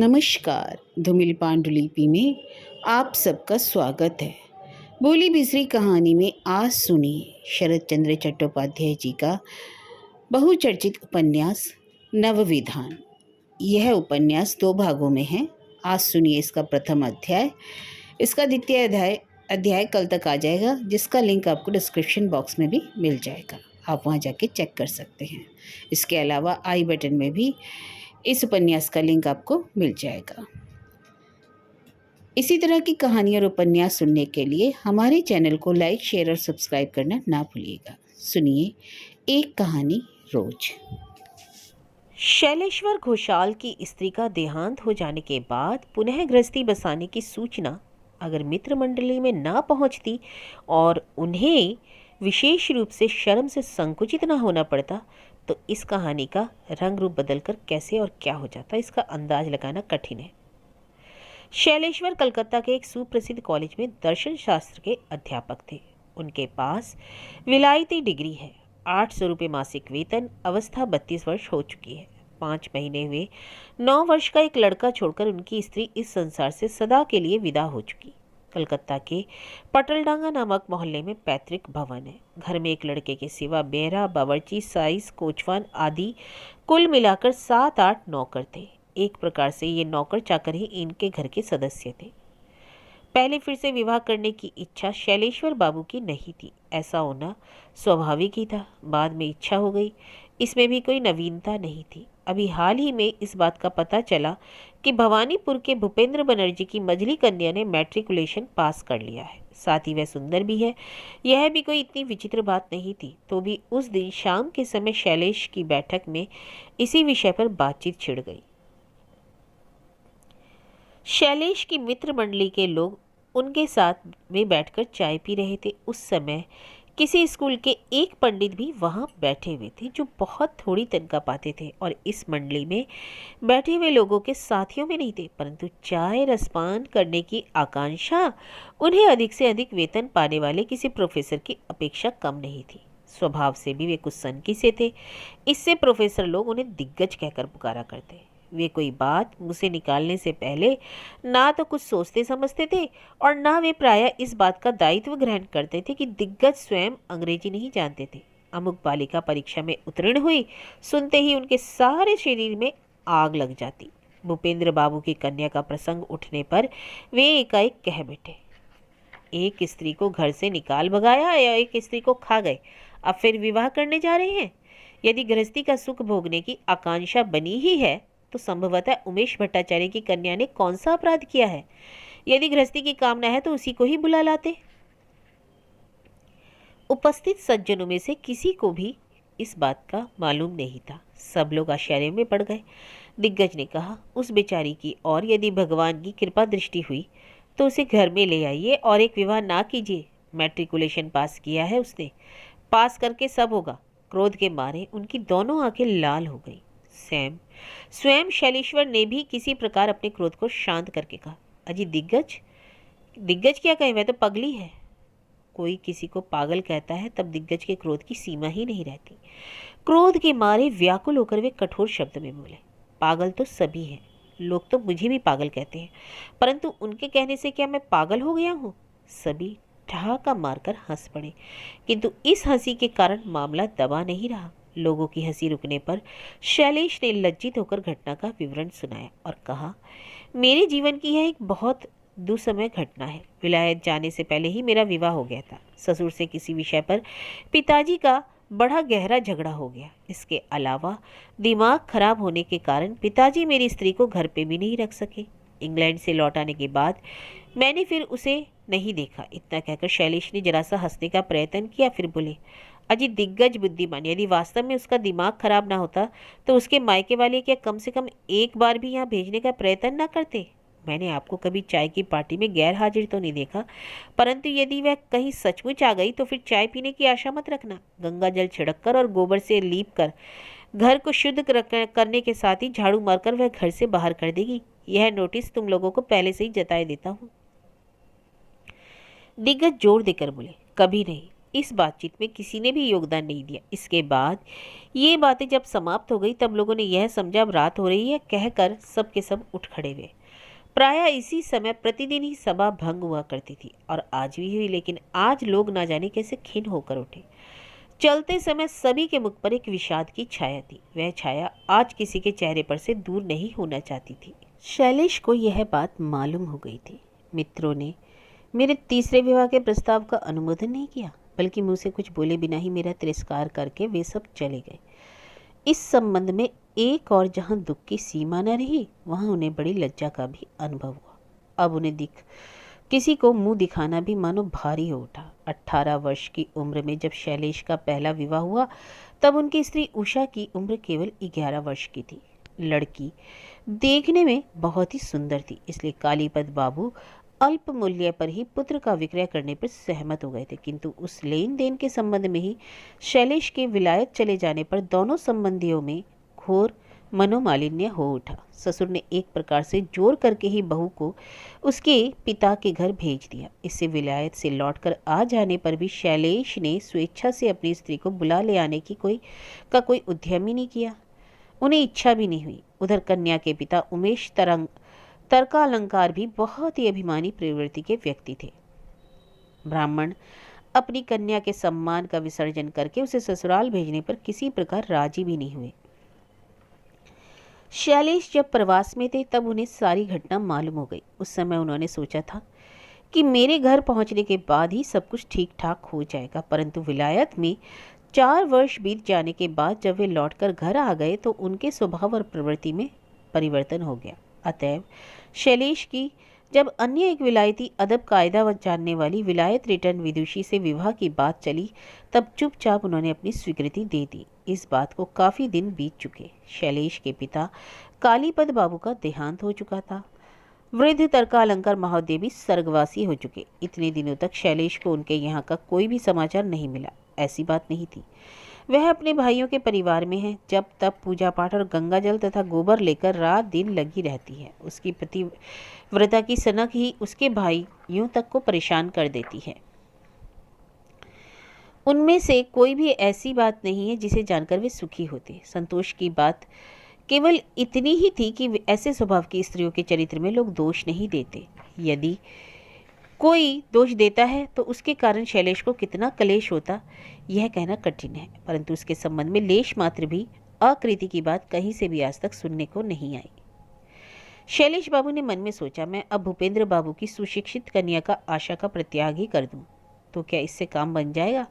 नमस्कार। धूमिल पांडुलिपि में आप सबका स्वागत है। बोली बिसरी कहानी में आज सुनिए शरत चंद्र चट्टोपाध्याय जी का बहुचर्चित उपन्यास नवविधान। यह उपन्यास 2 भागों में है। आज सुनिए इसका प्रथम अध्याय। इसका द्वितीय अध्याय कल तक आ जाएगा, जिसका लिंक आपको डिस्क्रिप्शन बॉक्स में भी मिल जाएगा। आप वहां जाके चेक कर सकते हैं। इसके अलावा आई बटन में भी इस उपन्यास का लिंक आपको मिल जाएगा। इसी तरह की कहानी और उपन्यास सुनने के लिए हमारे चैनल को लाइक, शेयर और सब्सक्राइब करना ना भूलिएगा। सुनिए एक कहानी रोज। शैलेश्वर घोषाल की स्त्री का देहांत हो जाने के बाद पुनः गृहस्थी बसाने की सूचना अगर मित्र मंडली में ना पहुंचती और उन्हें विशेष रूप से शर्म से संकुचित ना होना पड़ता, तो इस कहानी का रंग रूप बदलकर कैसे और क्या हो जाता, इसका अंदाज लगाना कठिन है। शैलेश्वर कलकत्ता के एक सुप्रसिद्ध कॉलेज में दर्शन शास्त्र के अध्यापक थे। उनके पास विलायती डिग्री है, 800 रुपये मासिक वेतन, अवस्था 32 वर्ष हो चुकी है। 5 महीने हुए 9 वर्ष का एक लड़का छोड़कर उनकी स्त्री इस संसार से सदा के लिए विदा हो चुकी। कलकत्ता के पटलडांगा नामक मोहल्ले में पैतृक भवन है। घर में एक लड़के के सिवा बेहरा, बावर्ची, साइस, कोचवान आदि कुल मिलाकर 7-8 नौकर थे। एक प्रकार से ये नौकर चाकर ही इनके घर के सदस्य थे। पहले फिर से विवाह करने की इच्छा शैलेश्वर बाबू की नहीं थी। ऐसा होना स्वाभाविक ही था। बाद में इच्छा हो गई, इसमें भी कोई नवीनता नहीं थी। अभी हाल ही में इस बात का पता चला कि भवानीपुर के भूपेंद्र बनर्जी की मझली कन्या ने मैट्रिकुलेशन पास कर लिया है। साथ ही वह सुंदर भी है। यह भी कोई इतनी विचित्र बात नहीं थी। तो भी उस दिन शाम के समय शैलेश की बैठक में इसी विषय पर बातचीत छिड़ गई। शैलेश की मित्र मंडली के लोग उनके साथ में बैठकर चाय पी रहे थे। उस समय किसी स्कूल के एक पंडित भी वहां बैठे हुए थे, जो बहुत थोड़ी तनख्वाह पाते थे और इस मंडली में बैठे हुए लोगों के साथियों में नहीं थे, परंतु चाय रसपान करने की आकांक्षा उन्हें अधिक से अधिक वेतन पाने वाले किसी प्रोफेसर की अपेक्षा कम नहीं थी। स्वभाव से भी वे कुछ सनकी से थे। इससे प्रोफेसर लोग उन्हें दिग्गज कहकर पुकारा करते। वे कोई बात मुंह से निकालने से पहले ना तो कुछ सोचते समझते थे और ना वे प्रायः इस बात का दायित्व ग्रहण करते थे कि दिग्गज स्वयं अंग्रेजी नहीं जानते थे। अमुक बालिका परीक्षा में उत्तीर्ण हुई, सुनते ही उनके सारे शरीर में आग लग जाती। भूपेंद्र बाबू की कन्या का प्रसंग उठने पर वे एकाएक कह बैठे, एक स्त्री को घर से निकाल भगाया या एक स्त्री को खा गए, अब फिर विवाह करने जा रहे हैं। यदि गृहस्थी का सुख भोगने की आकांक्षा बनी ही है तो संभवतः उमेश भट्टाचार्य की कन्या ने कौन सा अपराध किया है। यदि गृहस्थी की कामना है तो उसी को ही बुला लाते। उपस्थित सज्जनों में से किसी को भी इस बात का मालूम नहीं था। सब लोग आश्चर्य में पड़ गए। दिग्गज ने कहा, उस बेचारी की और यदि भगवान की कृपा दृष्टि हुई तो उसे घर में ले आइए और एक विवाह ना कीजिए। मैट्रिकुलेशन पास किया है उसने, पास करके सब होगा। क्रोध के मारे उनकी दोनों आंखें लाल हो गई। स्वयं शैलेश्वर ने भी किसी प्रकार अपने क्रोध को शांत करके कहा, अजी दिग्गज दिग्गज क्या कहे, वह तो पगली है। कोई किसी को पागल कहता है तब दिग्गज के क्रोध की सीमा ही नहीं रहती। क्रोध के मारे व्याकुल होकर वे कठोर शब्द में बोले, पागल तो सभी हैं, लोग तो मुझे भी पागल कहते हैं, परंतु उनके कहने से क्या मैं पागल हो गया हूँ। सभी ठहाका मारकर हंस पड़े, किंतु इस हंसी के कारण मामला दबा नहीं रहा। लोगों की हंसी रुकने पर शैलेश ने लज्जित होकर घटना का विवरण सुनाया और कहा, मेरे जीवन की यह एक बहुत दुस्समय घटना है। विलायत जाने से पहले ही मेरा विवाह हो गया था। ससुर से किसी विषय पर पिताजी का बड़ा गहरा झगड़ा हो गया। इसके अलावा दिमाग खराब होने के कारण पिताजी मेरी स्त्री को घर पे भी नहीं रख सके। इंग्लैंड से लौट आने के बाद मैंने फिर उसे नहीं देखा। इतना कहकर शैलेश ने जरा सा हंसने का प्रयत्न किया, फिर बोले, अजी दिग्गज बुद्धिमान, यदि वास्तव में उसका दिमाग खराब ना होता तो उसके मायके वाले क्या कम से कम एक बार भी यहाँ भेजने का प्रयत्न ना करते। मैंने आपको कभी चाय की पार्टी में गैर हाजिर तो नहीं देखा, परंतु यदि वह कहीं सचमुच आ गई तो फिर चाय पीने की आशा मत रखना। गंगा जल छिड़ककर और गोबर से लीप कर घर को शुद्ध करने के साथ ही झाड़ू मारकर वह घर से बाहर कर देगी। यह नोटिस तुम लोगों को पहले से ही जताए देता हूँ। दिग्गज जोर देकर बोले, कभी नहीं, इस बातचीत में किसी ने भी योगदान नहीं दिया। इसके बाद ये बातें जब समाप्त हो गई तब लोगों ने यह समझा अब रात हो रही है कहकर सब के सब उठ खड़े हुए। प्रायः इसी समय प्रतिदिन ही सभा भंग हुआ करती थी और आज भी हुई, लेकिन आज लोग ना जाने कैसे खिन्न होकर उठे। चलते समय सभी के मुख पर एक विषाद की छाया थी। वह छाया आज किसी के चेहरे पर से दूर नहीं होना चाहती थी। शैलेश को यह बात मालूम हो गई थी। मित्रों ने मेरे तीसरे विवाह के प्रस्ताव का अनुमोदन नहीं किया, बल्कि मुँह से कुछ बोले बिना ही मेरा तिरस्कार करके वे सब चले गए। इस संबंध में एक और जहाँ दुख की सीमा न रही, वहाँ उन्हें बड़ी लज्जा का भी अनुभव हुआ। अब उन्हें किसी को मुंह दिखाना भी मानो भारी हो उठा। 18 वर्ष की उम्र में जब शैलेश का पहला विवाह हुआ तब उनकी स्त्री उषा की उम्र केवल 11 वर्ष की थी। लड़की देखने में बहुत ही सुंदर थी, इसलिए कालीपद बाबू अल्प मूल्य पर ही पुत्र का विक्रय करने पर सहमत हो गए थे। किंतु उस लेन देन के संबंध में ही शैलेश के विलायत चले जाने पर दोनों संबंधियों में घोर मनोमालिन्य हो उठा। ससुर ने एक प्रकार से जोर करके ही बहू को उसके पिता के घर भेज दिया। इससे विलायत से लौटकर आ जाने पर भी शैलेश ने स्वेच्छा से अपनी स्त्री को बुला ले आने की कोई उद्यम ही नहीं किया। उन्हें इच्छा भी नहीं हुई। उधर कन्या के पिता उमेश तर्कालंकार भी बहुत ही अभिमानी प्रवृत्ति के व्यक्ति थे। ब्राह्मण अपनी कन्या के सम्मान का विसर्जन करके उसे ससुराल भेजने पर किसी प्रकार राजी भी नहीं हुए। शैलेश जब प्रवास में थे तब उन्हें सारी घटना मालूम हो गई। उस समय उन्होंने सोचा था कि मेरे घर पहुंचने के बाद ही सब कुछ ठीक ठाक हो जाएगा, परंतु विलायत में 4 वर्ष बीत जाने के बाद जब वे लौटकर घर आ गए तो उनके स्वभाव और प्रवृत्ति में परिवर्तन हो गया। अतएव शैलेश की जब अन्य एक विलायती अदब कायदा जानने वाली विलायत रिटर्न विदुषी से विवाह की बात चली तब चुपचाप उन्होंने अपनी स्वीकृति दे दी। इस बात को काफ़ी दिन बीत चुके। शैलेश के पिता कालीपद बाबू का देहांत हो चुका था। वृद्ध तर्कालंकार महोदय भी स्वर्गवासी हो चुके। इतने दिनों तक शैलेश को उनके यहाँ का कोई भी समाचार नहीं मिला। ऐसी बात नहीं थी, वह अपने भाइयों के परिवार में है। जब तब पूजा पाठ और गंगा जल तथा गोबर लेकर रात दिन लगी रहती है। उसकी पतिव्रता की सनक ही उसके भाइयों तक को परेशान कर देती है। उनमें से कोई भी ऐसी बात नहीं है जिसे जानकर वे सुखी होते। संतोष की बात केवल इतनी ही थी कि ऐसे स्वभाव की स्त्रियों के चरित्र में लोग दोष नहीं देते। यदि कोई दोष देता है तो उसके कारण शैलेश को कितना कलेश होता यह कहना कठिन है, परंतु उसके संबंध में लेश मात्र भी अकृति की बात कहीं से भी आज तक सुनने को नहीं आई। शैलेश बाबू ने मन में सोचा, मैं अब भूपेंद्र बाबू की सुशिक्षित कन्या का आशा का प्रत्याग ही कर दूं तो क्या इससे काम बन जाएगा।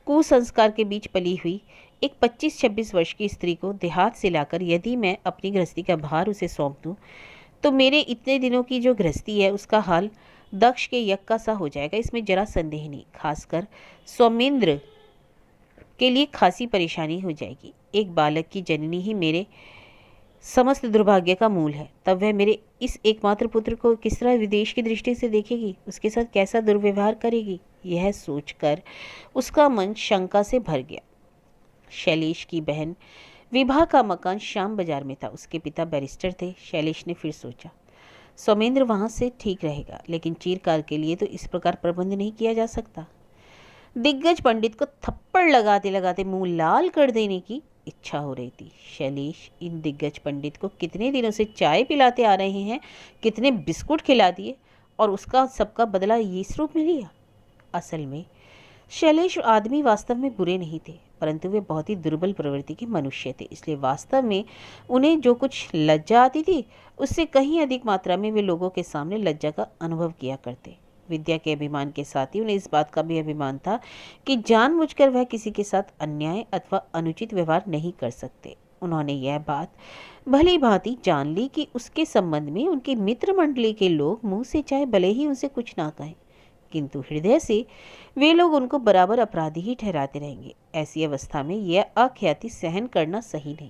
कुसंस्कार के बीच पली हुई एक 25-26 वर्ष की स्त्री को देहात से लाकर यदि मैं अपनी गृहस्थी का भार उसे सौंप दूं तो मेरे इतने दिनों की जो गृहस्थी है उसका हाल दक्ष के यज्ञ का सा हो जाएगा, इसमें जरा संदेह नहीं। खासकर सौमेंद्र के लिए खासी परेशानी हो जाएगी। एक बालक की जननी ही मेरे समस्त दुर्भाग्य का मूल है, तब वह मेरे इस एकमात्र पुत्र को किस तरह विदेश की दृष्टि से देखेगी, उसके साथ कैसा दुर्व्यवहार करेगी। यह सोचकर उसका मन शंका से भर गया। शैलेश की बहन विभा का मकान श्याम बाजार में था। उसके पिता बैरिस्टर थे। शैलेश ने फिर सोचा, सौमेंद्र वहाँ से ठीक रहेगा, लेकिन चिरकाल के लिए तो इस प्रकार प्रबंध नहीं किया जा सकता। दिग्गज पंडित को थप्पड़ लगाते लगाते मुंह लाल कर देने की इच्छा हो रही थी। शैलेश इन दिग्गज पंडित को कितने दिनों से चाय पिलाते आ रहे हैं, कितने बिस्कुट खिला दिए और उसका सबका बदला इस रूप में लिया। असल में शैलेश आदमी वास्तव में बुरे नहीं थे, परंतु वे बहुत ही दुर्बल प्रवृत्ति के मनुष्य थे। इसलिए वास्तव में उन्हें जो कुछ लज्जा आती थी उससे कहीं अधिक मात्रा में वे लोगों के सामने लज्जा का अनुभव किया करते। विद्या के अभिमान के साथ ही उन्हें इस बात का भी अभिमान था कि जानबूझकर वह किसी के साथ अन्याय अथवा अनुचित व्यवहार नहीं कर सकते। उन्होंने यह बात भली भांति जान ली कि उसके संबंध में उनकी मित्र मंडली के लोग मुंह से चाहे भले ही उनसे कुछ ना कहें, किंतु हृदय से वे लोग उनको बराबर अपराधी ही ठहराते रहेंगे। ऐसी अवस्था में यह अख्याति सहन करना सही नहीं।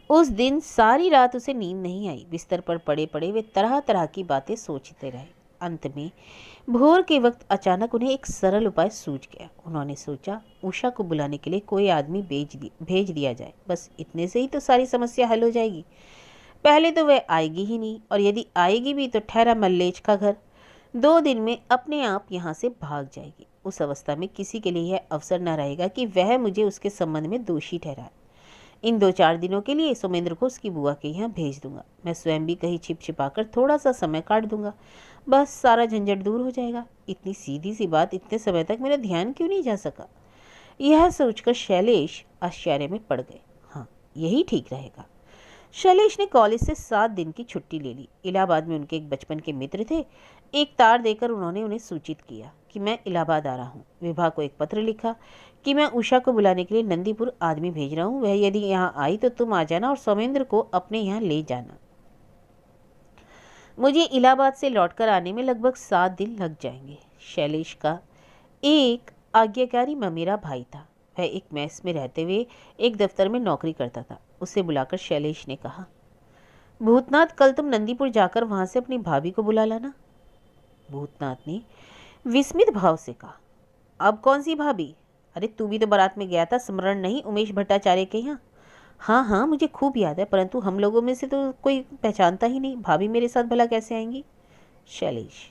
उस दिन सारी रात उसे नींद नहीं आई। बिस्तर पर पड़े पड़े वे तरह तरह की बातें सोचते रहे। अंत में भोर के वक्त अचानक उन्हें एक सरल उपाय सूझ गया। उन्होंने सोचा, उषा को बुलाने के लिए कोई आदमी भेज दिया जाए। बस इतने से ही तो सारी समस्या हल हो जाएगी। पहले तो वह आएगी ही नहीं, और यदि आएगी भी तो ठहरा मल्लेच का घर। 2 दिन में अपने आप यहाँ से भाग जाएगी। उस अवस्था में किसी के लिए यह अवसर न रहेगा कि वह मुझे उसके संबंध में दोषी ठहराए। इन 2-4 दिनों के लिए सुमेंद्र को उसकी बुआ के यहाँ भेज दूंगा। मैं स्वयं भी कहीं छिप छिपाकर थोड़ा सा समय काट दूंगा। बस सारा झंझट दूर हो जाएगा। इतनी सीधी सी बात इतने समय तक मेरा ध्यान क्यों नहीं जा सका? यह सोचकर शैलेश आश्चर्य में पड़ गए। हाँ, यही ठीक रहेगा। शैलेश ने कॉलेज से 7 दिन की छुट्टी ले ली। इलाहाबाद में उनके एक बचपन के मित्र थे। एक तार देकर उन्होंने उन्हें सूचित किया कि मैं इलाहाबाद आ रहा हूँ। विभा को एक पत्र लिखा कि मैं उषा को बुलाने के लिए नंदीपुर आदमी भेज रहा हूँ। वह यदि यहाँ आई तो तुम आ जाना और सौमेंद्र को अपने यहाँ ले जाना। मुझे इलाहाबाद से लौटकर आने में लगभग 7 दिन लग जाएंगे। शैलेश का एक आज्ञाकारी ममेरा भाई था। वह एक मेस में रहते हुए एक दफ्तर में नौकरी करता था। उसे बुलाकर शैलेश ने कहा, भूतनाथ, कल तुम नंदीपुर जाकर वहां से अपनी भाभी को बुला लाना। भूतनाथ ने विस्मित भाव से कहा, अब कौन सी भाभी? अरे तू भी तो बारात में गया था, स्मरण नहीं? उमेश भट्टाचार्य के यहाँ। हाँ हाँ, मुझे खूब याद है, परंतु हम लोगों में से तो कोई पहचानता ही नहीं। भाभी मेरे साथ भला कैसे आएंगी? शैलेश,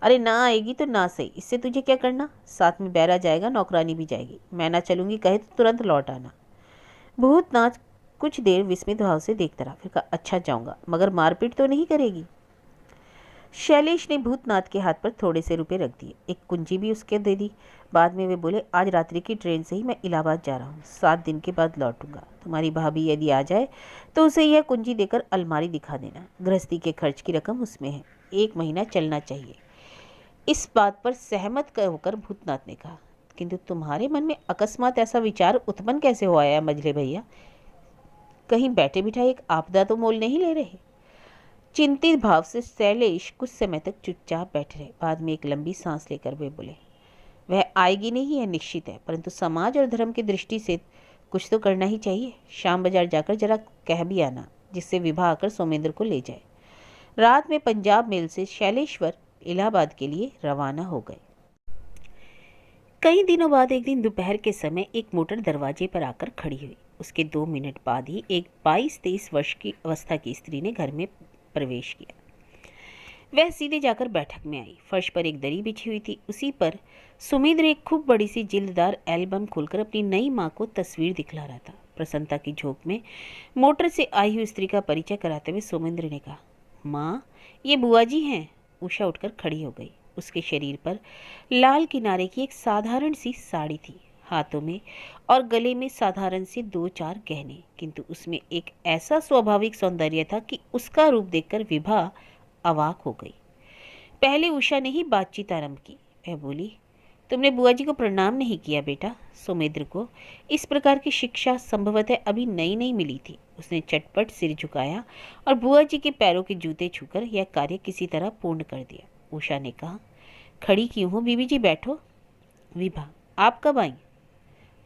अरे ना आएगी तो ना सही, इससे तुझे क्या करना? साथ में बैरा जाएगा, नौकरानी भी जाएगी। मैं ना चलूंगी कहे तो तुरंत लौट आना। भूतनाथ कुछ देर विस्मित भाव से देखता रहा, फिर कहा, अच्छा जाऊंगा, मगर मारपीट तो नहीं करेगी? शैलेश ने भूतनाथ के हाथ पर थोड़े से रुपए रख दिए, एक कुंजी भी उसके दे दी। बाद में वे बोले, आज रात्रि की ट्रेन से ही मैं इलाहाबाद जा रहा हूँ, 7 दिन के बाद लौटूंगा। तुम्हारी भाभी यदि आ जाए तो उसे यह कुंजी देकर अलमारी दिखा देना। गृहस्थी के खर्च की रकम उसमें है, 1 महीना चलना चाहिए। इस बात पर सहमत होकर भूतनाथ ने कहा, किंतु तुम्हारे मन में अकस्मात ऐसा विचार उत्पन्न कैसे हो आया मझले भैया? कहीं बैठे बिठाए एक आपदा तो मोल नहीं ले रहे? चिंतित भाव से शैलेश कुछ समय तक चुपचाप बैठे रहे। बाद में एक लंबी सांस लेकर वे बोले, वह आएगी नहीं, यह निश्चित है, परंतु समाज और धर्म की दृष्टि से कुछ तो करना ही चाहिए। शाम बाजार जाकर जरा कह भी आना, जिससे विभा आकर सौमेंद्र को ले जाए। रात में पंजाब मेल से शैलेश्वर इलाहाबाद के लिए रवाना हो गए। कई दिनों बाद एक दिन दोपहर के समय एक मोटर दरवाजे पर आकर खड़ी हुई। उसके 2 मिनट बाद ही एक 22-23 वर्ष की अवस्था की स्त्री ने घर में प्रवेश किया। वह सीधे जाकर बैठक में आई। फर्श पर एक दरी बिछी हुई थी, उसी पर सुमेंद्र एक खूब बड़ी सी जिल्ददार एल्बम खोलकर अपनी नई माँ को तस्वीर दिखला रहा था। प्रसन्नता की झोंक में मोटर से आई हुई स्त्री का परिचय कराते हुए सुमेंद्र ने कहा, माँ, ये बुआ जी हैं। उषा उठकर खड़ी हो गई। उसके शरीर पर लाल किनारे की एक साधारण सी साड़ी थी, हाथों में और गले में साधारण से 2-4 गहने, किंतु उसमें एक ऐसा स्वाभाविक सौंदर्य था कि उसका रूप देखकर विभा अवाक हो गई। पहले उषा ने ही बातचीत आरंभ की। वह बोली, तुमने बुआ जी को प्रणाम नहीं किया बेटा। सुमेंद्र को इस प्रकार की शिक्षा संभवतः अभी नई नई मिली थी। उसने चटपट सिर झुकाया और बुआ जी के पैरों के जूते छूकर यह कार्य किसी तरह पूर्ण कर दिया। उषा ने कहा, खड़ी क्यों हो बीबी जी, बैठो। विभा, आप कब आई?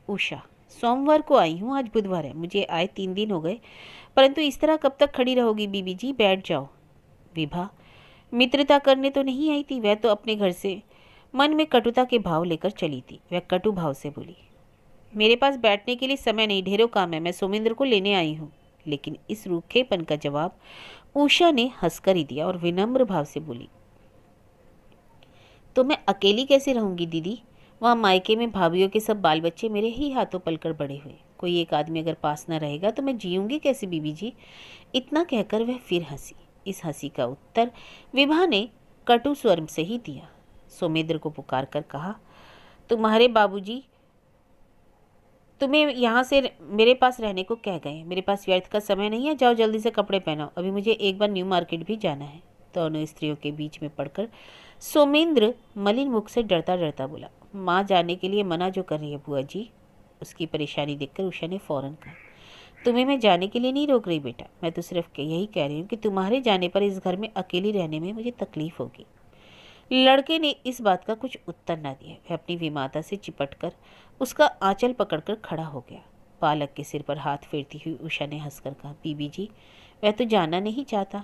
उषा, सोमवार को आई हूँ, आज बुधवार है, मुझे आए 3 दिन हो गए, परंतु इस तरह कब तक खड़ी रहोगी बीबी जी, बैठ जाओ। विभा, मित्रता करने तो नहीं आई थी, वह तो अपने घर से। मन में कटुता के भाव लेकर चली थी। वह कटु भाव से बोली, मेरे पास बैठने के लिए समय नहीं, ढेरों काम है, मैं सुमेंद्र को लेने आई हूँ। लेकिन इस रूखेपन का जवाब उषा ने हंसकर ही दिया और विनम्र भाव से बोली, तो मैं अकेली कैसे रहूंगी दीदी? वहाँ मायके में भाभीियों के सब बाल बच्चे मेरे ही हाथों पलकर बड़े हुए। कोई एक आदमी अगर पास न रहेगा तो मैं जीऊंगी कैसे बीबी जी? इतना कहकर वह फिर हंसी। इस हंसी का उत्तर विभा ने कटु स्वर से ही दिया। सुमेंद्र को पुकार कर कहा, तुम्हारे बाबूजी तुम्हें यहाँ से मेरे पास रहने को कह गए। मेरे पास व्यर्थ का समय नहीं है, जाओ जल्दी से कपड़े पहनाओ, अभी मुझे एक बार न्यू मार्केट भी जाना है। दोनों स्त्रियों के बीच में पड़कर सुमेंद्र मलिन मुख से डरता डरता बोला, माँ जाने के लिए मना जो कर रही है बुआ जी। उसकी परेशानी देखकर उषा ने फौरन कहा, तुम्हें मैं जाने के लिए नहीं रोक रही बेटा, मैं तो सिर्फ यही कह रही हूँ कि तुम्हारे जाने पर इस घर में अकेली रहने में मुझे तकलीफ होगी। लड़के ने इस बात का कुछ उत्तर न दिया। वह अपनी विमाता से चिपटकर उसका आंचल पकड़कर खड़ा हो गया। बालक के सिर पर हाथ फेरती हुई उषा ने हंसकर कहा, बीबी जी, वह तो जाना नहीं चाहता।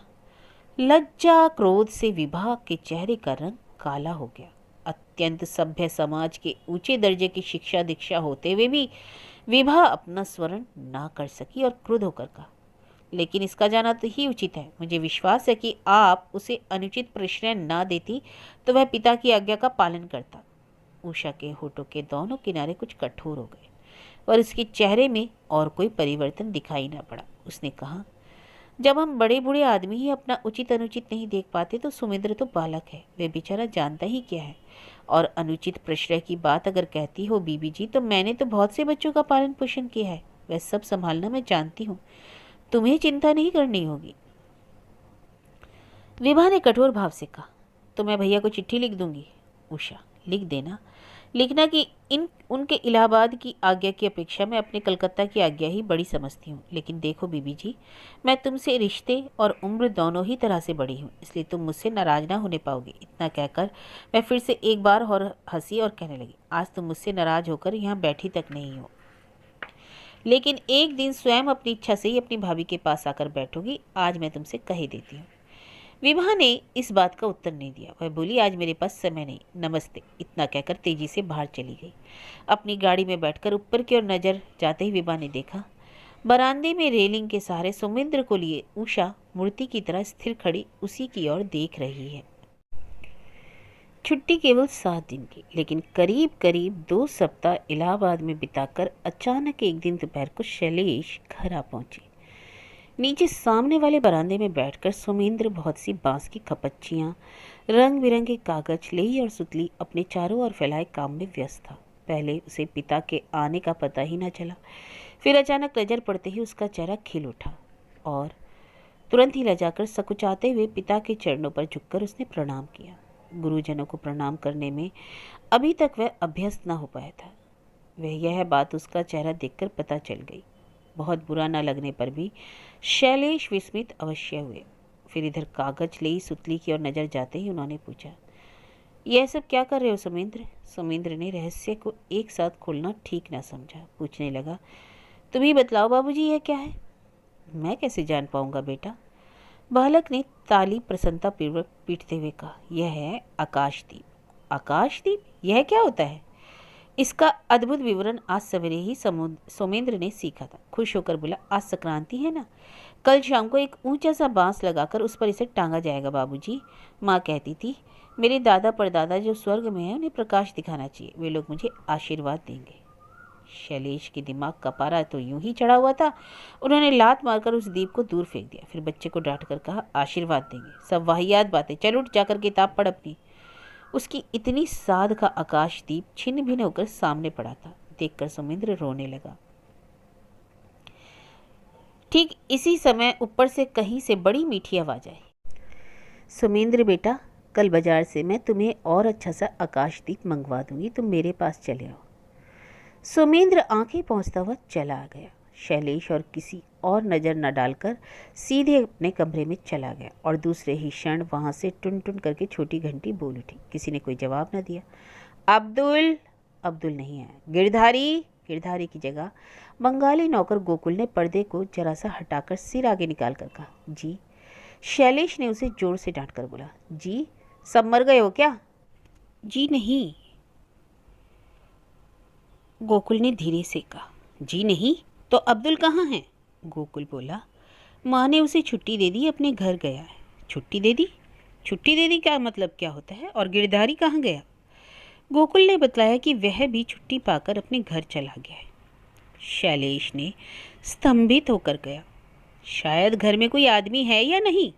लज्जा क्रोध से विभा के चेहरे का रंग काला हो गया। अत्यंत सभ्य समाज के ऊंचे दर्जे की शिक्षा दीक्षा होते हुए भी विभा अपना स्वरण ना कर सकी और क्रुद्ध होकर कहा, लेकिन इसका जाना तो ही उचित है। मुझे विश्वास है कि आप उसे अनुचित प्रश्रय ना देती तो वह पिता की आज्ञा का पालन करता। उषा के होठों के दोनों किनारे कुछ कठोर हो गए और उसके चेहरे में और कोई परिवर्तन दिखाई न पड़ा। उसने कहा, जब हम बड़े बूढ़े आदमी ही अपना उचित अनुचित नहीं देख पाते तो सुमिंद्र तो बालक है, वह बेचारा जानता ही क्या है। और अनुचित प्रश्रय की बात अगर कहती हो बीबी जी, तो मैंने तो बहुत से बच्चों का पालन पोषण किया है, वह सब संभालना मैं जानती हूँ, तुम्हें चिंता नहीं करनी होगी। विभा ने कठोर भाव से कहा, तो मैं भैया को चिट्ठी लिख दूंगी। उषा, लिख देना। लिखना कि उनके इलाहाबाद की आज्ञा की अपेक्षा मैं अपने कलकत्ता की आज्ञा ही बड़ी समझती हूँ। लेकिन देखो बीबी जी, मैं तुमसे रिश्ते और उम्र दोनों ही तरह से बड़ी हूँ, इसलिए तुम मुझसे नाराज ना होने पाओगे। इतना कहकर मैं फिर से एक बार और हंसी और कहने लगी, आज तुम मुझसे नाराज होकर यहाँ बैठी तक नहीं हो, लेकिन एक दिन स्वयं अपनी इच्छा से ही अपनी भाभी के पास आकर बैठोगी, आज मैं तुमसे कह ही देती हूँ। विभा ने इस बात का उत्तर नहीं दिया। वह बोली, आज मेरे पास समय नहीं, नमस्ते। इतना कहकर तेजी से बाहर चली गई। अपनी गाड़ी में बैठकर ऊपर की ओर नजर जाते ही विभा ने देखा, बरामदे में रेलिंग के सहारे सुमिंद्र को लिए उषा मूर्ति की तरह स्थिर खड़ी उसी की ओर देख रही है। छुट्टी केवल 7 दिन की, लेकिन करीब करीब 2 सप्ताह इलाहाबाद में बिताकर अचानक एक दिन दोपहर को शैलेश घर आ पहुंची। नीचे सामने वाले बरामदे में बैठकर सुमिंद्र बहुत सी बांस की खपच्चियाँ, रंग बिरंगे कागज, लेई और सुतली अपने चारों ओर फैलाए काम में व्यस्त था। पहले उसे पिता के आने का पता ही न चला, फिर अचानक नजर पड़ते ही उसका चेहरा खिल उठा और तुरंत ही लजाकर सकुचाते हुए पिता के चरणों पर झुककर उसने प्रणाम किया। गुरुजनों को प्रणाम करने में अभी तक वह अभ्यस्त न हो पाया था। वह यह बात उसका चेहरा देखकर पता चल गई। बहुत बुरा न लगने पर भी शैलेश विस्मित अवश्य हुए। फिर इधर कागज लेई सुतली की ओर नजर जाते ही उन्होंने पूछा, यह सब क्या कर रहे हो सुमिंद्र? सुमिंद्र ने रहस्य को एक साथ खोलना ठीक ना समझा। पूछने लगा, तुम ही बतलाओ बाबूजी, यह क्या है? मैं कैसे जान पाऊंगा बेटा? बालक ने ताली प्रसन्नता पूर्वक पीटते हुए कहा, यह है आकाशदीप। आकाशदीप? यह क्या होता है? इसका अद्भुत विवरण आज सवेरे ही सोमेंद्र ने सीखा था। खुश होकर बोला, आज संक्रांति है ना, कल शाम को एक ऊंचा सा बांस लगाकर उस पर इसे टांगा जाएगा बाबूजी। माँ कहती थी, मेरे दादा परदादा जो स्वर्ग में है उन्हें प्रकाश दिखाना चाहिए, वे लोग मुझे आशीर्वाद देंगे। शैलेश के दिमाग का पारा तो यूं ही चढ़ा हुआ था। उन्होंने लात मारकर उस दीप को दूर फेंक दिया। फिर बच्चे को डांट कर कहा, आशीर्वाद देंगे, सब वाहियात बातें, चल उठ जाकर किताब पढ़ अपनी। उसकी इतनी साध का आकाशदीप छिन्न भिन्न होकर सामने पड़ा था। देखकर सुमिंद्र रोने लगा। ठीक इसी समय ऊपर से कहीं से बड़ी मीठी आवाज आई, सुमिंद्र बेटा, कल बाजार से मैं तुम्हें और अच्छा सा आकाशदीप मंगवा दूंगी, तुम मेरे पास चले आओ। सुमिंद्र आंखें पहुंचता हुआ चला आ गया। शैलेश और किसी और नज़र न डालकर सीधे अपने कमरे में चला गया और दूसरे ही क्षण वहाँ से टुन टुन करके छोटी घंटी बोल उठी। किसी ने कोई जवाब न दिया। अब्दुल नहीं आया। गिरधारी की जगह बंगाली नौकर गोकुल ने पर्दे को जरा सा हटाकर सिर आगे निकाल कर कहा, जी। शैलेश ने उसे जोर से डांट कर बोला, जी सब मर गए हो क्या? जी नहीं, गोकुल ने धीरे से कहा। जी नहीं तो अब्दुल कहाँ है? गोकुल बोला, माँ ने उसे छुट्टी दे दी, अपने घर गया है। छुट्टी दे दी क्या मतलब क्या होता है? और गिरधारी कहाँ गया? गोकुल ने बतलाया कि वह भी छुट्टी पाकर अपने घर चला गया है। शैलेश ने स्तंभित होकर गया, शायद घर में कोई आदमी है या नहीं?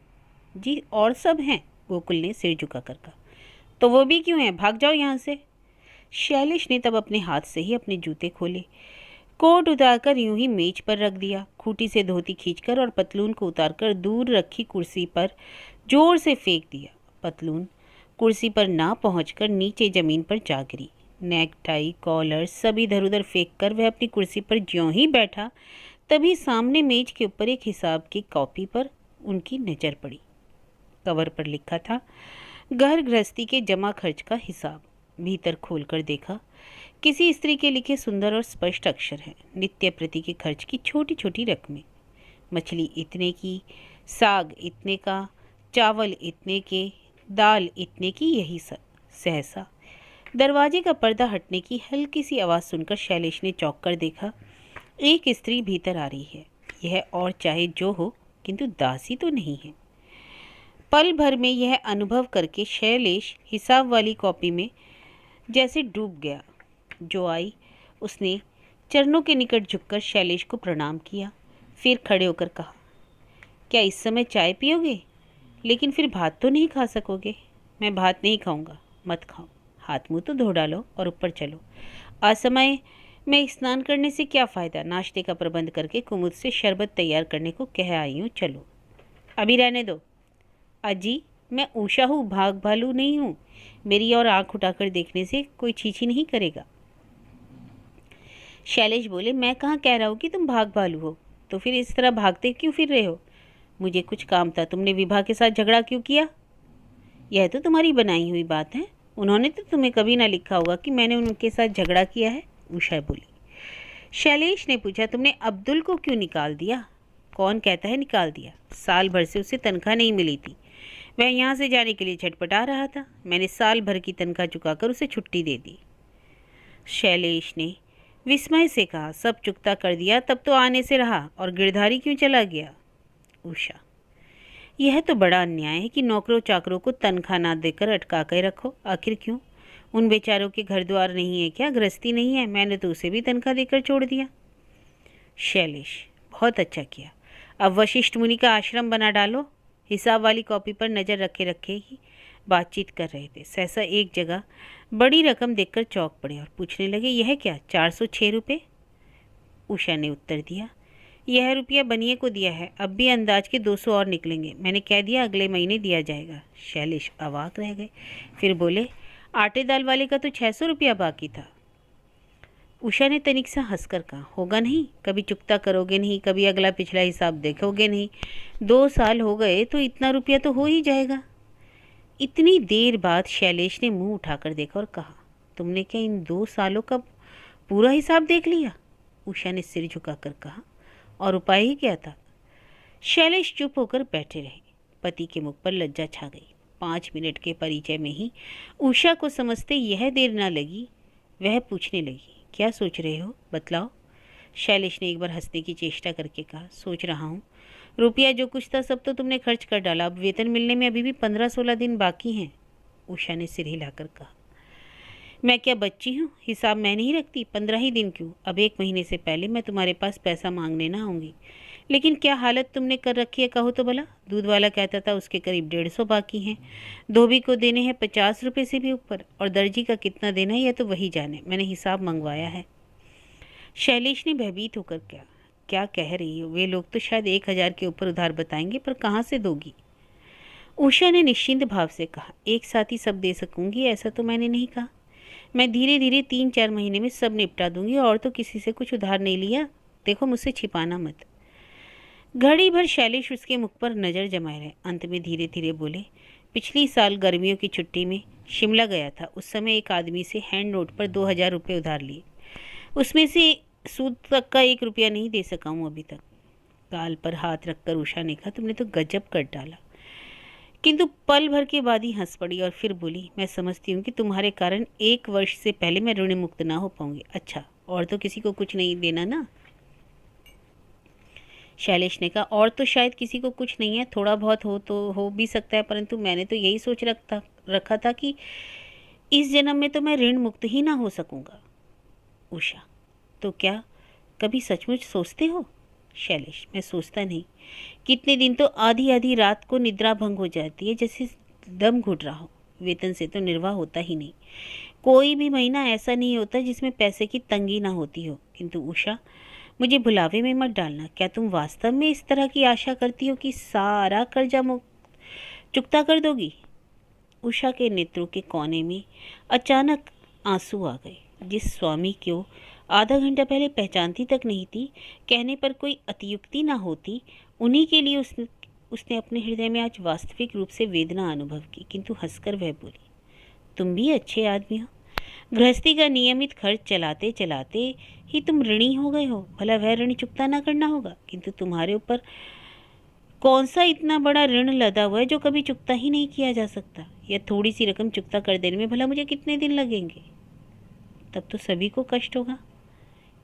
जी और सब हैं, गोकुल ने सिर झुका कर कहा। तो वो भी क्यों हैं? भाग जाओ यहाँ से। शैलेश ने तब अपने हाथ से ही अपने जूते खोले, कोट उतारकर यूं ही मेज पर रख दिया, खूंटी से धोती खींचकर और पतलून को उतारकर दूर रखी कुर्सी पर जोर से फेंक दिया। पतलून कुर्सी पर ना पहुंचकर नीचे जमीन पर जा गिरी। नेकटाई, कॉलर सब इधर उधर फेंक कर वह अपनी कुर्सी पर ज्यों ही बैठा, तभी सामने मेज के ऊपर एक हिसाब की कॉपी पर उनकी नज़र पड़ी। कवर पर लिखा था, घर गृहस्थी के जमा खर्च का हिसाब। भीतर खोलकर देखा, किसी स्त्री के लिखे सुंदर और स्पष्ट अक्षर हैं। नित्य प्रति के खर्च की छोटी छोटी रकमें, मछली इतने की, साग इतने का, चावल इतने के, दाल इतने की, यही सब। सहसा दरवाजे का पर्दा हटने की हल्की सी आवाज़ सुनकर शैलेश ने चौंक कर देखा, एक स्त्री भीतर आ रही है। यह और चाहे जो हो, किंतु दासी तो नहीं है। पल भर में यह अनुभव करके शैलेश हिसाब वाली कॉपी में जैसे डूब गया। जो आई उसने चरणों के निकट झुककर शैलेश को प्रणाम किया, फिर खड़े होकर कहा, क्या इस समय चाय पियोगे? लेकिन फिर भात तो नहीं खा सकोगे। मैं भात नहीं खाऊंगा। मत खाओ, हाथ मुंह तो धो डालो और ऊपर चलो। असमय में स्नान करने से क्या फ़ायदा? नाश्ते का प्रबंध करके कुमुद से शरबत तैयार करने को कह आई हूँ, चलो। अभी रहने दो। अजी, मैं उषा हूँ, भाग भालू नहीं हूँ। मेरी और आंख उठाकर देखने से कोई छीछी नहीं करेगा। शैलेश बोले, मैं कहाँ कह रहा हूँ कि तुम भाग भालू हो, तो फिर इस तरह भागते क्यों फिर रहे हो? मुझे कुछ काम था। तुमने विभा के साथ झगड़ा क्यों किया? यह तो तुम्हारी बनाई हुई बात है। उन्होंने तो तुम्हें कभी ना लिखा होगा कि मैंने उनके साथ झगड़ा किया है, उषा बोली। शैलेश ने पूछा, तुमने अब्दुल को क्यों निकाल दिया? कौन कहता है निकाल दिया? साल भर से उसे तनख्वाह नहीं मिली थी। वह यहाँ से जाने के लिए छटपटा रहा था। मैंने साल भर की तनख्वाह चुकाकर उसे छुट्टी दे दी। शैलेश ने विस्मय से कहा, सब चुकता कर दिया तब तो आने से रहा, और गिरधारी क्यों चला गया? उषा, यह तो बड़ा अन्याय है कि नौकरों चाकरों को तनख्वाह ना देकर अटका कर रखो। आखिर क्यों? उन बेचारों के घर द्वार नहीं है क्या? गृहस्थी नहीं है? मैंने तो उसे भी तनख्वाह देकर छोड़ दिया। शैलेश, बहुत अच्छा किया। अब वशिष्ठ मुनि का आश्रम बना डालो। हिसाब वाली कॉपी पर नज़र रखे रखे ही बातचीत कर रहे थे। सहसा एक जगह बड़ी रकम देखकर चौंक पड़े और पूछने लगे, यह क्या? 406 रुपये? उषा ने उत्तर दिया, यह रुपया बनिए को दिया है, अब भी अंदाज के 200 और निकलेंगे। मैंने कह दिया अगले महीने दिया जाएगा। शैलेश अवाक रह गए, फिर बोले, आटे दाल वाले का तो 600 रुपया बाकी था। उषा ने तनिक सा हंसकर कहा, होगा नहीं, कभी चुकता करोगे नहीं, कभी अगला पिछला हिसाब देखोगे नहीं। 2 साल हो गए तो इतना रुपया तो हो ही जाएगा। इतनी देर बाद शैलेश ने मुंह उठाकर देखा और कहा, तुमने क्या इन 2 सालों का पूरा हिसाब देख लिया? उषा ने सिर झुकाकर कहा, और उपाय ही क्या था? शैलेश चुप होकर बैठे रहे। पति के मुख पर लज्जा छा गई। 5 मिनट के परिचय में ही उषा को समझते यह देर न लगी। वह पूछने लगी, क्या सोच रहे हो, बतलाओ। शैलेश ने एक बार हंसने की चेष्टा करके कहा, सोच रहा हूँ, रुपया जो कुछ था सब तो तुमने खर्च कर डाला। अब वेतन मिलने में अभी भी 15-16 दिन बाकी हैं। उषा ने सिर हिलाकर कहा, मैं क्या बच्ची हूँ? हिसाब मैं नहीं रखती? 15 ही दिन क्यों, अब 1 महीने से पहले मैं तुम्हारे पास पैसा मांगने ना आऊँगी। लेकिन क्या हालत तुमने कर रखी है, कहो तो भला। दूध वाला कहता था उसके करीब 150 बाकी हैं, धोबी को देने हैं 50 रुपये से भी ऊपर, और दर्जी का कितना देना है यह तो वही जाने। मैंने हिसाब मंगवाया है। शैलेश ने भयभीत होकर क्या क्या कह रही हो? वे लोग तो शायद 1000 के ऊपर उधार बताएंगे, पर कहाँ से दोगी? उषा ने निश्चिंत भाव से कहा, एक साथ ही सब दे सकूंगी ऐसा तो मैंने नहीं कहा। मैं धीरे धीरे 3-4 महीने में सब निपटा दूंगी, और तो किसी से कुछ उधार नहीं लिया। देखो, मुझसे छिपाना मत। घड़ी भर शैलेश उसके मुख पर नज़र जमाए रहे। अंत में धीरे धीरे बोले, पिछली साल गर्मियों की छुट्टी में शिमला गया था। उस समय एक आदमी से हैंड नोट पर 2000 रुपये उधार लिए। उसमें से सूद तक का 1 रुपया नहीं दे सका हूँ अभी तक। गाल पर हाथ रखकर उषा ने कहा, तुमने तो गजब कर डाला। किंतु पल भर के बाद ही हंस पड़ी और फिर बोली, मैं समझती हूँ कि तुम्हारे कारण 1 वर्ष से पहले मैं ऋण मुक्त ना हो पाऊंगी। अच्छा, और तो किसी को कुछ नहीं देना ना? शैलेश ने कहा, और तो शायद किसी को कुछ नहीं है, थोड़ा बहुत हो तो हो भी सकता है, परंतु मैंने तो यही सोच रखा था कि इस जन्म में तो मैं ऋण मुक्त ही ना हो सकूंगा। उषा, तो क्या कभी सचमुच सोचते हो? शैलेश, मैं सोचता नहीं। कितने दिन तो आधी आधी रात को निद्रा भंग हो जाती है, जैसे दम घुट रहा हो। वेतन से तो निर्वाह होता ही नहीं। कोई भी महीना ऐसा नहीं होता जिसमें पैसे की तंगी ना होती हो। किंतु उषा, मुझे भुलावे में मत डालना। क्या तुम वास्तव में इस तरह की आशा करती हो कि सारा कर्जा चुकता कर दोगी? उषा के नेत्रों के कोने में अचानक आंसू आ गए। जिस स्वामी को आधा घंटा पहले पहचानती तक नहीं थी, कहने पर कोई अतियुक्ति ना होती, उन्हीं के लिए उसने अपने हृदय में आज वास्तविक रूप से वेदना अनुभव की। किंतु हंसकर वह बोली, तुम भी अच्छे आदमी हो। गृहस्थी का नियमित खर्च चलाते चलाते ही तुम ऋणी हो गए हो। भला वह ऋण चुकता ना करना होगा? किंतु तुम्हारे ऊपर कौन सा इतना बड़ा ऋण लदा हुआ है जो कभी चुकता ही नहीं किया जा सकता? यह थोड़ी सी रकम चुकता कर देने में भला मुझे कितने दिन लगेंगे? तब तो सभी को कष्ट होगा।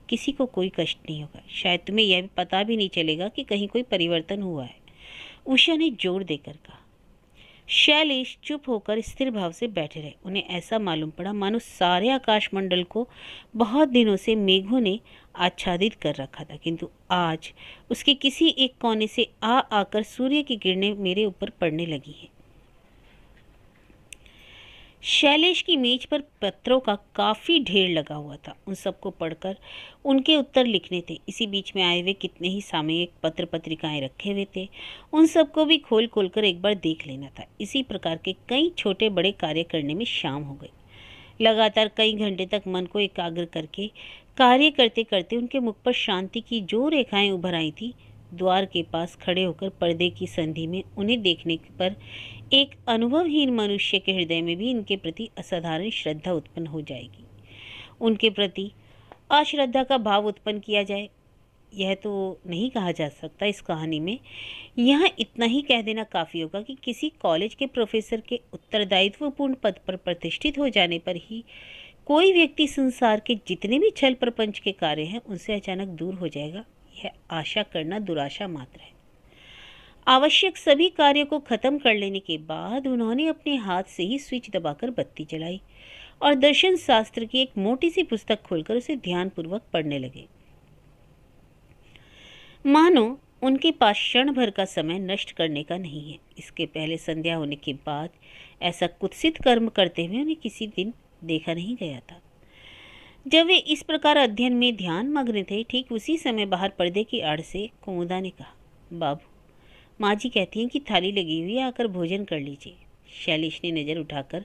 किसी को कोई कष्ट नहीं होगा। शायद तुम्हें यह पता भी नहीं चलेगा कि कहीं कोई परिवर्तन हुआ है। उषा ने जोर देकर कहा, शैलेश चुप होकर स्थिर भाव से बैठे रहे। उन्हें ऐसा मालूम पड़ा मानो सारे आकाशमंडल को बहुत दिनों से मेघों ने आच्छादित कर रखा था, किंतु आज उसके किसी एक कोने से आ आकर सूर्य की किरणें मेरे ऊपर पड़ने लगी हैं। शैलेश की मेज पर पत्रों का काफ़ी ढेर लगा हुआ था। उन सबको पढ़कर उनके उत्तर लिखने थे। इसी बीच में आए हुए कितने ही सामयिक पत्र पत्रिकाएं रखे हुए थे, उन सबको भी खोल खोल कर एक बार देख लेना था। इसी प्रकार के कई छोटे बड़े कार्य करने में शाम हो गई। लगातार कई घंटे तक मन को एकाग्र करके कार्य करते करते उनके मुख पर शांति की जो रेखाएं उभर आई थी, द्वार के पास खड़े होकर पर्दे की संधि में उन्हें देखने पर एक अनुभवहीन मनुष्य के हृदय में भी इनके प्रति असाधारण श्रद्धा उत्पन्न हो जाएगी। उनके प्रति अश्रद्धा का भाव उत्पन्न किया जाए, यह तो नहीं कहा जा सकता इस कहानी में। यहाँ इतना ही कह देना काफ़ी होगा कि किसी कॉलेज के प्रोफेसर के उत्तरदायित्वपूर्ण पद पर प्रतिष्ठित हो जाने पर ही कोई व्यक्ति संसार के जितने भी छल प्रपंच के कार्य हैं उनसे अचानक दूर हो जाएगा, यह आशा करना दुराशा मात्र है। आवश्यक सभी कार्यों को खत्म कर लेने के बाद उन्होंने अपने हाथ से ही स्विच दबाकर बत्ती जलाई और दर्शन शास्त्र की एक मोटी सी पुस्तक खोलकर उसे ध्यानपूर्वक पढ़ने लगे। मानो उनके पास क्षण भर का समय नष्ट करने का नहीं है। इसके पहले संध्या होने के बाद ऐसा कुत्सित कर्म करते हुए उन्हें किसी दिन देखा नहीं गया था। जब वे इस प्रकार अध्ययन में ध्यान मग्न थे, ठीक उसी समय बाहर पर्दे की आड़ से कुमुदा ने कहा, बाबू, माँ जी कहती हैं कि थाली लगी हुई है, आकर भोजन कर लीजिए। शैलेश ने नज़र उठाकर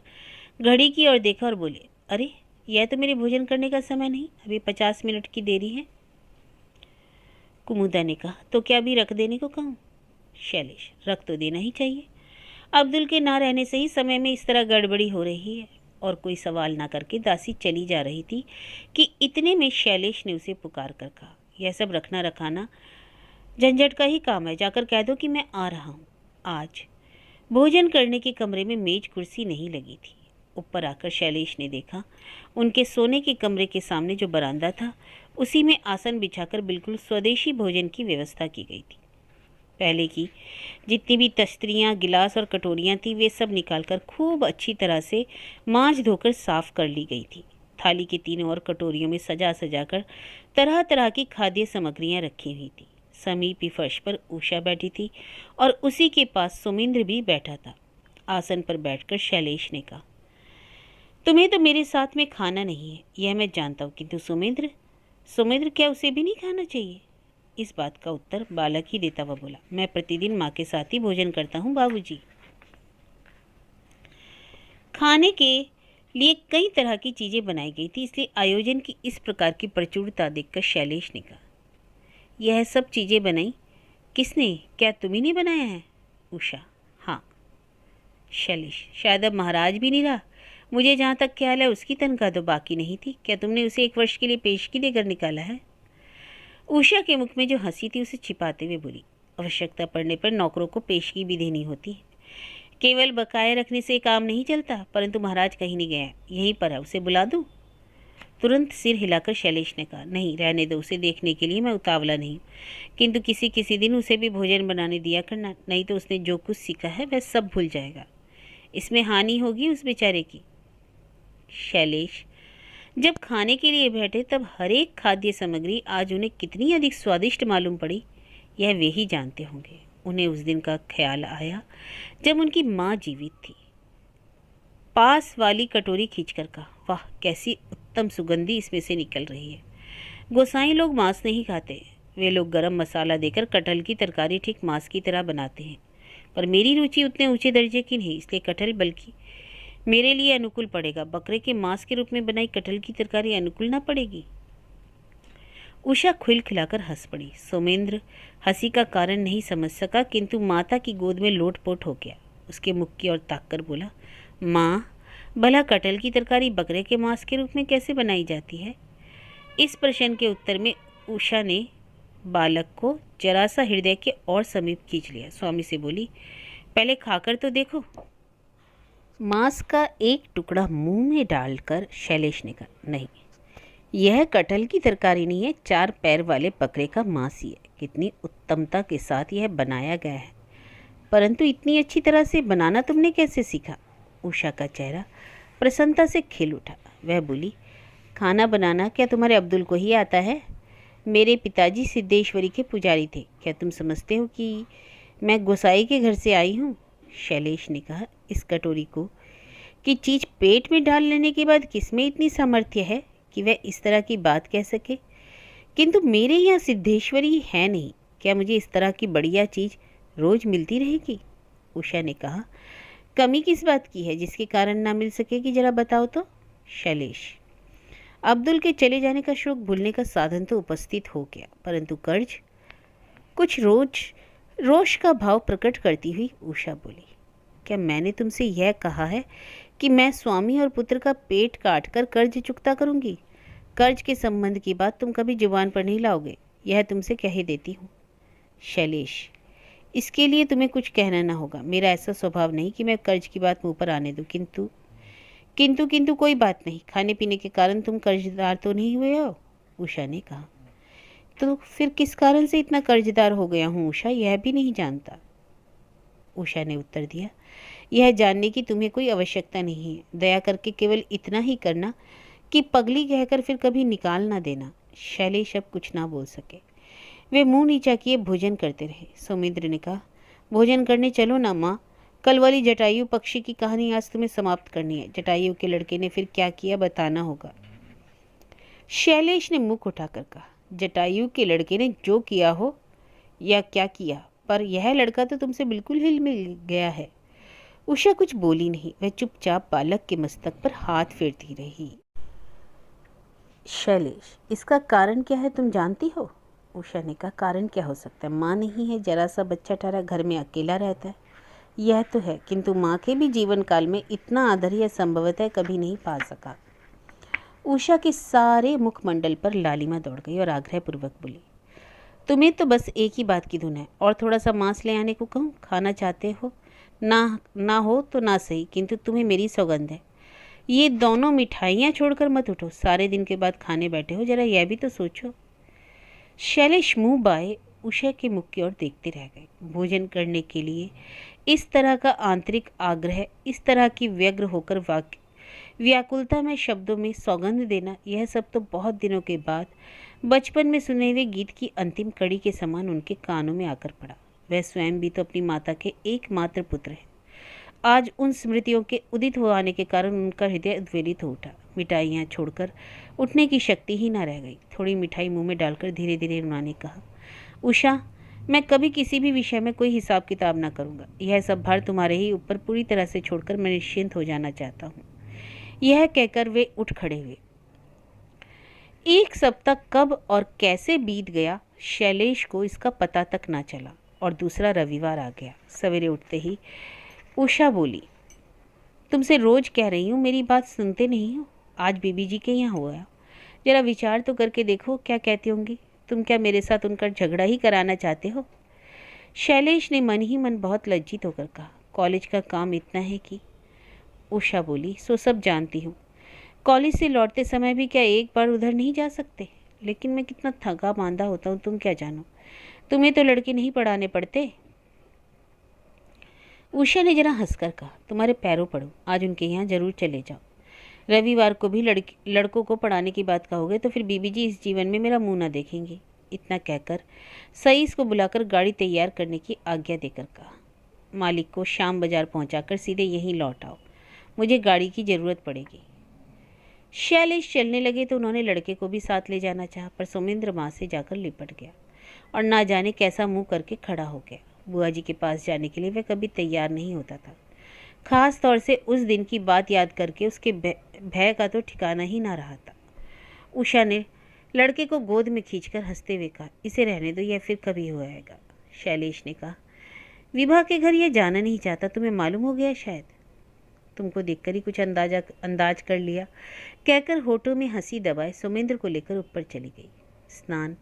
घड़ी की ओर देखा और बोले, अरे यह तो मेरे भोजन करने का समय नहीं, अभी 50 मिनट की देरी है। कुमुदा ने कहा, तो क्या अभी रख देने को कहूँ? शैलेश, रख तो देना ही चाहिए। अब्दुल के ना रहने से ही समय में इस तरह गड़बड़ी हो रही है। और कोई सवाल ना करके दासी चली जा रही थी कि इतने में शैलेश ने उसे पुकार कर कहा, यह सब रखना रखाना झंझट का ही काम है, जाकर कह दो कि मैं आ रहा हूँ। आज भोजन करने के कमरे में मेज कुर्सी नहीं लगी थी। ऊपर आकर शैलेश ने देखा उनके सोने के कमरे के सामने जो बरामदा था उसी में आसन बिछाकर बिल्कुल स्वदेशी भोजन की व्यवस्था की गई थी। पहले की जितनी भी तस्तरियाँ, गिलास और कटोरियाँ थी, वे सब निकालकर खूब अच्छी तरह से मांज धोकर साफ कर ली गई थी। थाली के 3 और कटोरियों में सजा सजाकर तरह तरह की खाद्य सामग्रियाँ रखी हुई थी। समीपी फर्श पर उषा बैठी थी और उसी के पास सुमेंद्र भी बैठा था। आसन पर बैठकर शैलेश ने कहा, तुम्हें तो मेरे साथ में खाना नहीं है, यह मैं जानता हूँ, किंतु सुमेंद्र क्या उसे भी नहीं खाना चाहिए? इस बात का उत्तर बालक ही देता हुआ बोला, मैं प्रतिदिन माँ के साथ ही भोजन करता हूँ बाबूजी। खाने के लिए कई तरह की चीज़ें बनाई गई थी, इसलिए आयोजन की इस प्रकार की प्रचुरता देखकर शैलेश ने कहा, यह सब चीज़ें बनाई किसने? क्या तुम्ही ने बनाया है? उषा, हाँ। शैलेश, शायद अब महाराज भी नहीं रहा। मुझे जहाँ तक ख्याल है उसकी तनख्वाह तो बाकी नहीं थी। क्या तुमने उसे 1 वर्ष के लिए पेशगी देकर निकाला है? उषा के मुख में जो हंसी थी उसे छिपाते हुए बोली, आवश्यकता पड़ने पर नौकरों को पेशगी भी देनी होती है। केवल बकाया रखने से काम नहीं चलता। परंतु महाराज कहीं नहीं गया, यहीं पर है, उसे बुला दूँ? तुरंत सिर हिलाकर शैलेश ने कहा, नहीं, रहने दो, उसे देखने के लिए मैं उतावला नहीं, किंतु किसी दिन उसे भी भोजन बनाने दिया करना, नहीं तो उसने जो कुछ सीखा है वह सब भूल जाएगा। इसमें हानि होगी उस बेचारे की। शैलेश जब खाने के लिए बैठे तब हर एक खाद्य सामग्री आज उन्हें कितनी अधिक स्वादिष्ट मालूम पड़ी, यह वे ही जानते होंगे। उन्हें उस दिन का ख्याल आया जब उनकी माँ जीवित थी। पास वाली कटोरी खींचकर कहा, वाह, कैसी उत्तम सुगंधी इसमें से निकल रही है। गोसाई लोग मांस नहीं खाते, वे लोग गरम मसाला देकर कटहल की तरकारी ठीक मांस की तरह बनाते हैं, पर मेरी रुचि उतने ऊंचे दर्जे की नहीं, इसलिए कटहल बल्कि मेरे लिए अनुकूल पड़ेगा। बकरे के मांस के रूप में बनाई कटहल की तरकारी अनुकूल ना पड़ेगी? उषा खिलखिलाकर हंस पड़ी। सोमेंद्र हंसी का कारण नहीं समझ सका, किंतु माता की गोद में लोटपोट हो गया। उसके मुख की ओर ताककर बोला, माँ, भला कटहल की तरकारी बकरे के मांस के रूप में कैसे बनाई जाती है? इस प्रश्न के उत्तर में उषा ने बालक को जरा सा हृदय के और समीप खींच लिया। स्वामी से बोली, पहले खाकर तो देखो। मांस का एक टुकड़ा मुंह में डालकर शैलेश ने कहा, नहीं, यह कटहल की तरकारी नहीं है, 4 पैर वाले बकरे का मांस ही है। कितनी उत्तमता के साथ यह बनाया गया है। परंतु इतनी अच्छी तरह से बनाना तुमने कैसे सीखा? उषा का चेहरा प्रसन्नता से खिल उठा। वह बोली, खाना बनाना क्या तुम्हारे अब्दुल को ही आता है? मेरे पिताजी सिद्धेश्वरी के पुजारी थे। क्या तुम समझते हो कि मैं गोसाई के घर से आई हूँ? शैलेश ने कहा, इस कटोरी को कि चीज पेट में डाल लेने के बाद किसमें इतनी सामर्थ्य है कि वह इस तरह की बात कह सके? किंतु मेरे यहाँ सिद्धेश्वरी है नहीं। क्या मुझे इस तरह की बढ़िया चीज रोज मिलती रहेगी? उषा ने कहा, कमी किस बात की है जिसके कारण ना मिल सकेगी, जरा बताओ तो। शैलेश, अब्दुल के चले जाने का शोक भूलने का साधन तो उपस्थित हो गया, परंतु कर्ज। कुछ रोष का भाव प्रकट करती हुई उषा बोली, क्या मैंने तुमसे यह कहा है कि मैं स्वामी और पुत्र का पेट काट कर कर्ज चुकता करूंगी? कर्ज के संबंध की बात तुम कभी जुबान पर नहीं लाओगे, यह तुमसे कह ही देती हूँ। शैलेश, इसके लिए तुम्हें कुछ कहना ना होगा। मेरा ऐसा स्वभाव नहीं कि मैं कर्ज की बात मुंह पर आने दूं। किंतु कोई बात नहीं। खाने पीने के कारण तुम कर्जदार तो नहीं हुए हो? उषा ने कहा, तो फिर किस कारण से इतना कर्जदार हो गया हूँ उषा, यह भी नहीं जानता। उषा ने उत्तर दिया, यह जानने की तुम्हें कोई आवश्यकता नहीं है। दया करके केवल इतना ही करना कि पगली कहकर फिर कभी निकाल ना देना। शैलेश अब कुछ ना बोल सके। वे मुंह नीचा किए भोजन करते रहे। सौमित्र ने कहा, भोजन करने चलो ना माँ। कल वाली जटायु पक्षी की कहानी आज तुम्हें समाप्त करनी है। जटायु के लड़के ने फिर क्या किया बताना होगा। शैलेश ने मुख उठाकर कहा, जटायु के लड़के ने जो किया हो या क्या किया, पर यह लड़का तो तुमसे बिल्कुल हिल मिल गया है। उषा कुछ बोली नहीं। वह चुपचाप बालक के मस्तक पर हाथ फेरती रही। शैलेश, इसका कारण क्या है तुम जानती हो? उषा ने कहा, कारण क्या हो सकता है? माँ नहीं है, जरा सा बच्चा ठहरा घर में अकेला रहता है, यह तो है। किंतु माँ के भी जीवन काल में इतना आदर यह संभवतः कभी नहीं पा सका। उषा के सारे मुखमंडल पर लालिमा दौड़ गई और आग्रहपूर्वक बोली, तुम्हें तो बस एक ही बात की धुन है। और थोड़ा सा मांस ले आने को कहूँ? खाना चाहते हो? ना हो तो ना सही, किंतु तुम्हें मेरी सौगंध है, ये दोनों मिठाइयाँ छोड़कर मत उठो। सारे दिन के बाद खाने बैठे हो, जरा यह भी तो सोचो। शैलेश मुंह बाए उषा के मुख की ओर देखते रह गए। भोजन करने के लिए इस तरह का आंतरिक आग्रह, इस तरह की व्यग्र होकर व्याकुलता में शब्दों में सौगंध देना, यह सब तो बहुत दिनों के बाद बचपन में सुने हुए गीत की अंतिम कड़ी के समान उनके कानों में आकर पड़ा। वह स्वयं भी तो अपनी माता के एकमात्र पुत्र हैं। आज उन स्मृतियों के उदित हो आने के कारण उनका हृदय उद्वेलित हो उठा। मिठाइयाँ छोड़कर उठने की शक्ति ही न रह गई। थोड़ी मिठाई मुंह में डालकर धीरे धीरे उन्होंने कहा, उषा, मैं कभी किसी भी विषय में कोई हिसाब किताब ना करूँगा। यह सब भार तुम्हारे ही ऊपर पूरी तरह से छोड़कर मैं निश्चिंत हो जाना चाहता हूँ। यह कहकर वे उठ खड़े हुए। एक सप्ताह कब और कैसे बीत गया शैलेश को इसका पता तक ना चला और दूसरा रविवार आ गया। सवेरे उठते ही उषा बोली, तुमसे रोज कह रही हूँ, मेरी बात सुनते नहीं हो। आज बीबी जी के यहाँ हुआ, जरा विचार तो करके देखो क्या कहती होंगी। तुम क्या मेरे साथ उनका झगड़ा ही कराना चाहते हो? शैलेश ने मन ही मन बहुत लज्जित होकर कहा, कॉलेज का काम इतना है कि। उषा बोली, सो सब जानती हूँ। कॉलेज से लौटते समय भी क्या एक बार उधर नहीं जा सकते? लेकिन मैं कितना थका मांदा होता हूँ, तुम क्या जानो। तुम्हें तो लड़के नहीं पढ़ाने पड़ते। उषा ने जरा हंसकर कहा, तुम्हारे पैरों पड़ो, आज उनके यहाँ जरूर चले जाओ। रविवार को भी लड़कों को पढ़ाने की बात कहोगे तो फिर बीबी जी इस जीवन में मेरा मुंह ना देखेंगी। इतना कहकर सईस को बुलाकर गाड़ी तैयार करने की आज्ञा देकर कहा, मालिक को शाम बाजार पहुंचाकर सीधे यहीं लौट आओ, मुझे गाड़ी की ज़रूरत पड़ेगी। शैलेश चलने लगे तो उन्होंने लड़के को भी साथ ले जाना चाहा, पर सोमेंद्र माँ से जाकर लिपट गया और ना जाने कैसा मुंह करके खड़ा हो गया। बुआ जी के पास जाने के लिए वह कभी तैयार नहीं होता था। खास तौर से उस दिन की बात याद करके उसके भय का तो ठिकाना ही ना रहा था। उषा ने लड़के को गोद में खींचकर हंसते हुए कहा, इसे रहने दो, यह फिर कभी हो आएगा। शैलेश ने कहा, विभा के घर यह जाना नहीं चाहता, तुम्हें मालूम हो गया शायद। तुमको देखकर ही कुछ अंदाज कर लिया, कहकर होठों में हंसी दबाए सोमेंद्र को लेकर ऊपर चली गई। स्नान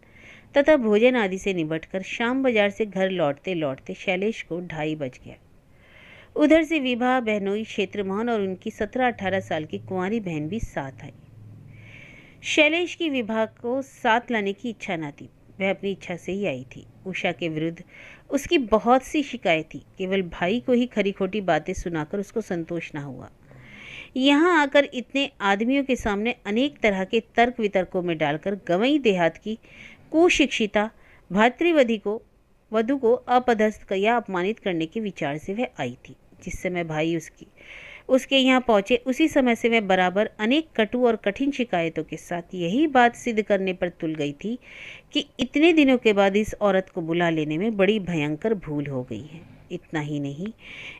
तथा भोजन आदि से निबटकर शाम बाजार से घर लौटते लौटते शैलेश को 2:30 बज गया। उधर से विभा, बहनोई, क्षेत्रमोहन और उनकी 17-18 साल की कुंवारी बहन भी साथ आई। शैलेश की विभा को साथ लाने की इच्छा न थी, वह अपनी इच्छा से ही आई थी। उषा के विरुद्ध उसकी बहुत सी शिकायत थी, केवल भाई को ही खरी खोटी बातें सुनाकर उसको संतोष ना हुआ। यहाँ आकर इतने आदमियों के सामने अनेक तरह के तर्क वितर्कों में डालकर गंवई देहात की कुशिक्षिता वधु को अपदस्थ या अपमानित करने के विचार से वह आई थी। जिस समय भाई उसके यहाँ पहुंचे, उसी समय से वह बराबर अनेक कटु और कठिन शिकायतों के साथ यही बात सिद्ध करने पर तुल गई थी कि इतने दिनों के बाद इस औरत को बुला लेने में बड़ी भयंकर भूल हो गई है। इतना ही नहीं,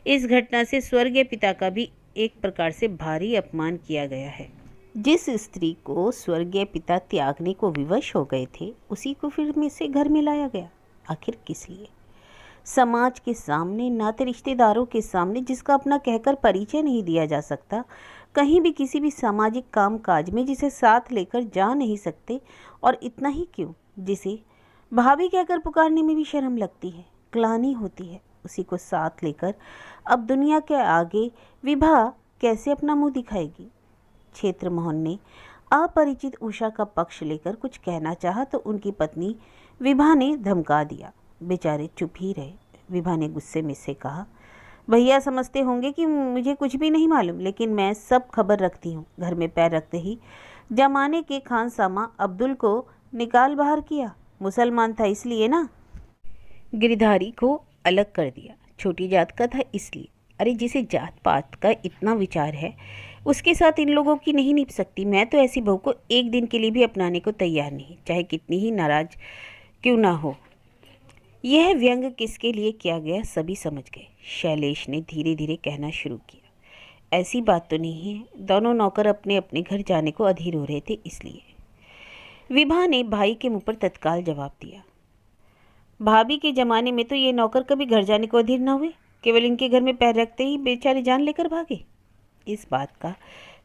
इस घटना से स्वर्गीय पिता का भी एक प्रकार से भारी अपमान किया गया है। जिस स्त्री को स्वर्गीय पिता त्यागने को विवश हो गए थे, उसी को फिर में से घर में लाया गया। आखिर किस लिए? समाज के सामने, नाते रिश्तेदारों के सामने, जिसका अपना कहकर परिचय नहीं दिया जा सकता, कहीं भी किसी भी सामाजिक काम काज में जिसे साथ लेकर जा नहीं सकते, और इतना ही क्यों, जिसे भाभी कहकर पुकारने में भी शर्म लगती है, ग्लानि होती है, उसी को साथ लेकर अब दुनिया के आगे विभा कैसे अपना मुंह दिखाएगी? क्षेत्र मोहन ने अपरिचित उषा का पक्ष लेकर कुछ कहना चाहा तो उनकी पत्नी विभा ने धमका दिया। बेचारे चुप ही रहे। विभा ने गुस्से में से कहा, भैया समझते होंगे कि मुझे कुछ भी नहीं मालूम, लेकिन मैं सब खबर रखती हूँ। घर में पैर रखते ही जमाने के खानसामा अब्दुल को निकाल बाहर किया। मुसलमान था इसलिए ना, गिरधारी को अलग कर दिया। छोटी जात का था इसलिए। अरे जिसे जात पात का इतना विचार है, उसके साथ इन लोगों की नहीं निभ सकती। मैं तो ऐसी बहू को एक दिन के लिए भी अपनाने को तैयार नहीं, चाहे कितनी ही नाराज क्यों ना हो। यह व्यंग किसके लिए किया गया सभी समझ गए। शैलेश ने धीरे धीरे कहना शुरू किया, ऐसी बात तो नहीं है, दोनों नौकर अपने अपने घर जाने को अधीर हो रहे थे इसलिए। विभा ने भाई के मुंह पर तत्काल जवाब दिया, भाभी के ज़माने में तो ये नौकर कभी घर जाने को अधीर न हुए, केवल इनके घर में पैर रखते ही बेचारे जान लेकर भागे। इस बात का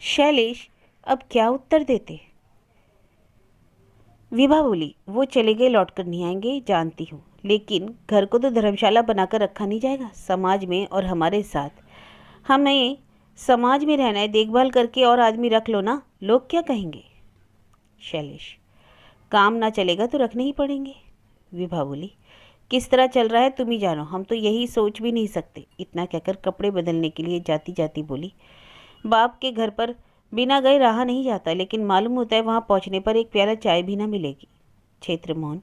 शैलेश अब क्या उत्तर देते? विभा बोली, वो चले गए, लौट कर नहीं आएंगे, जानती हूँ, लेकिन घर को तो धर्मशाला बनाकर रखा नहीं जाएगा। समाज में और हमारे साथ, हमें समाज में रहना है, देखभाल करके और आदमी रख लो ना, लोग क्या कहेंगे? शैलेश, काम ना चलेगा तो रखने ही पड़ेंगे। विभा बोली, किस तरह चल रहा है तुम ही जानो, हम तो यही सोच भी नहीं सकते। इतना कहकर कपड़े बदलने के लिए जाती जाती बोली, बाप के घर पर बिना गए रहा नहीं जाता, लेकिन मालूम होता है वहाँ पहुँचने पर एक प्याला चाय भी ना मिलेगी। क्षेत्र मोहन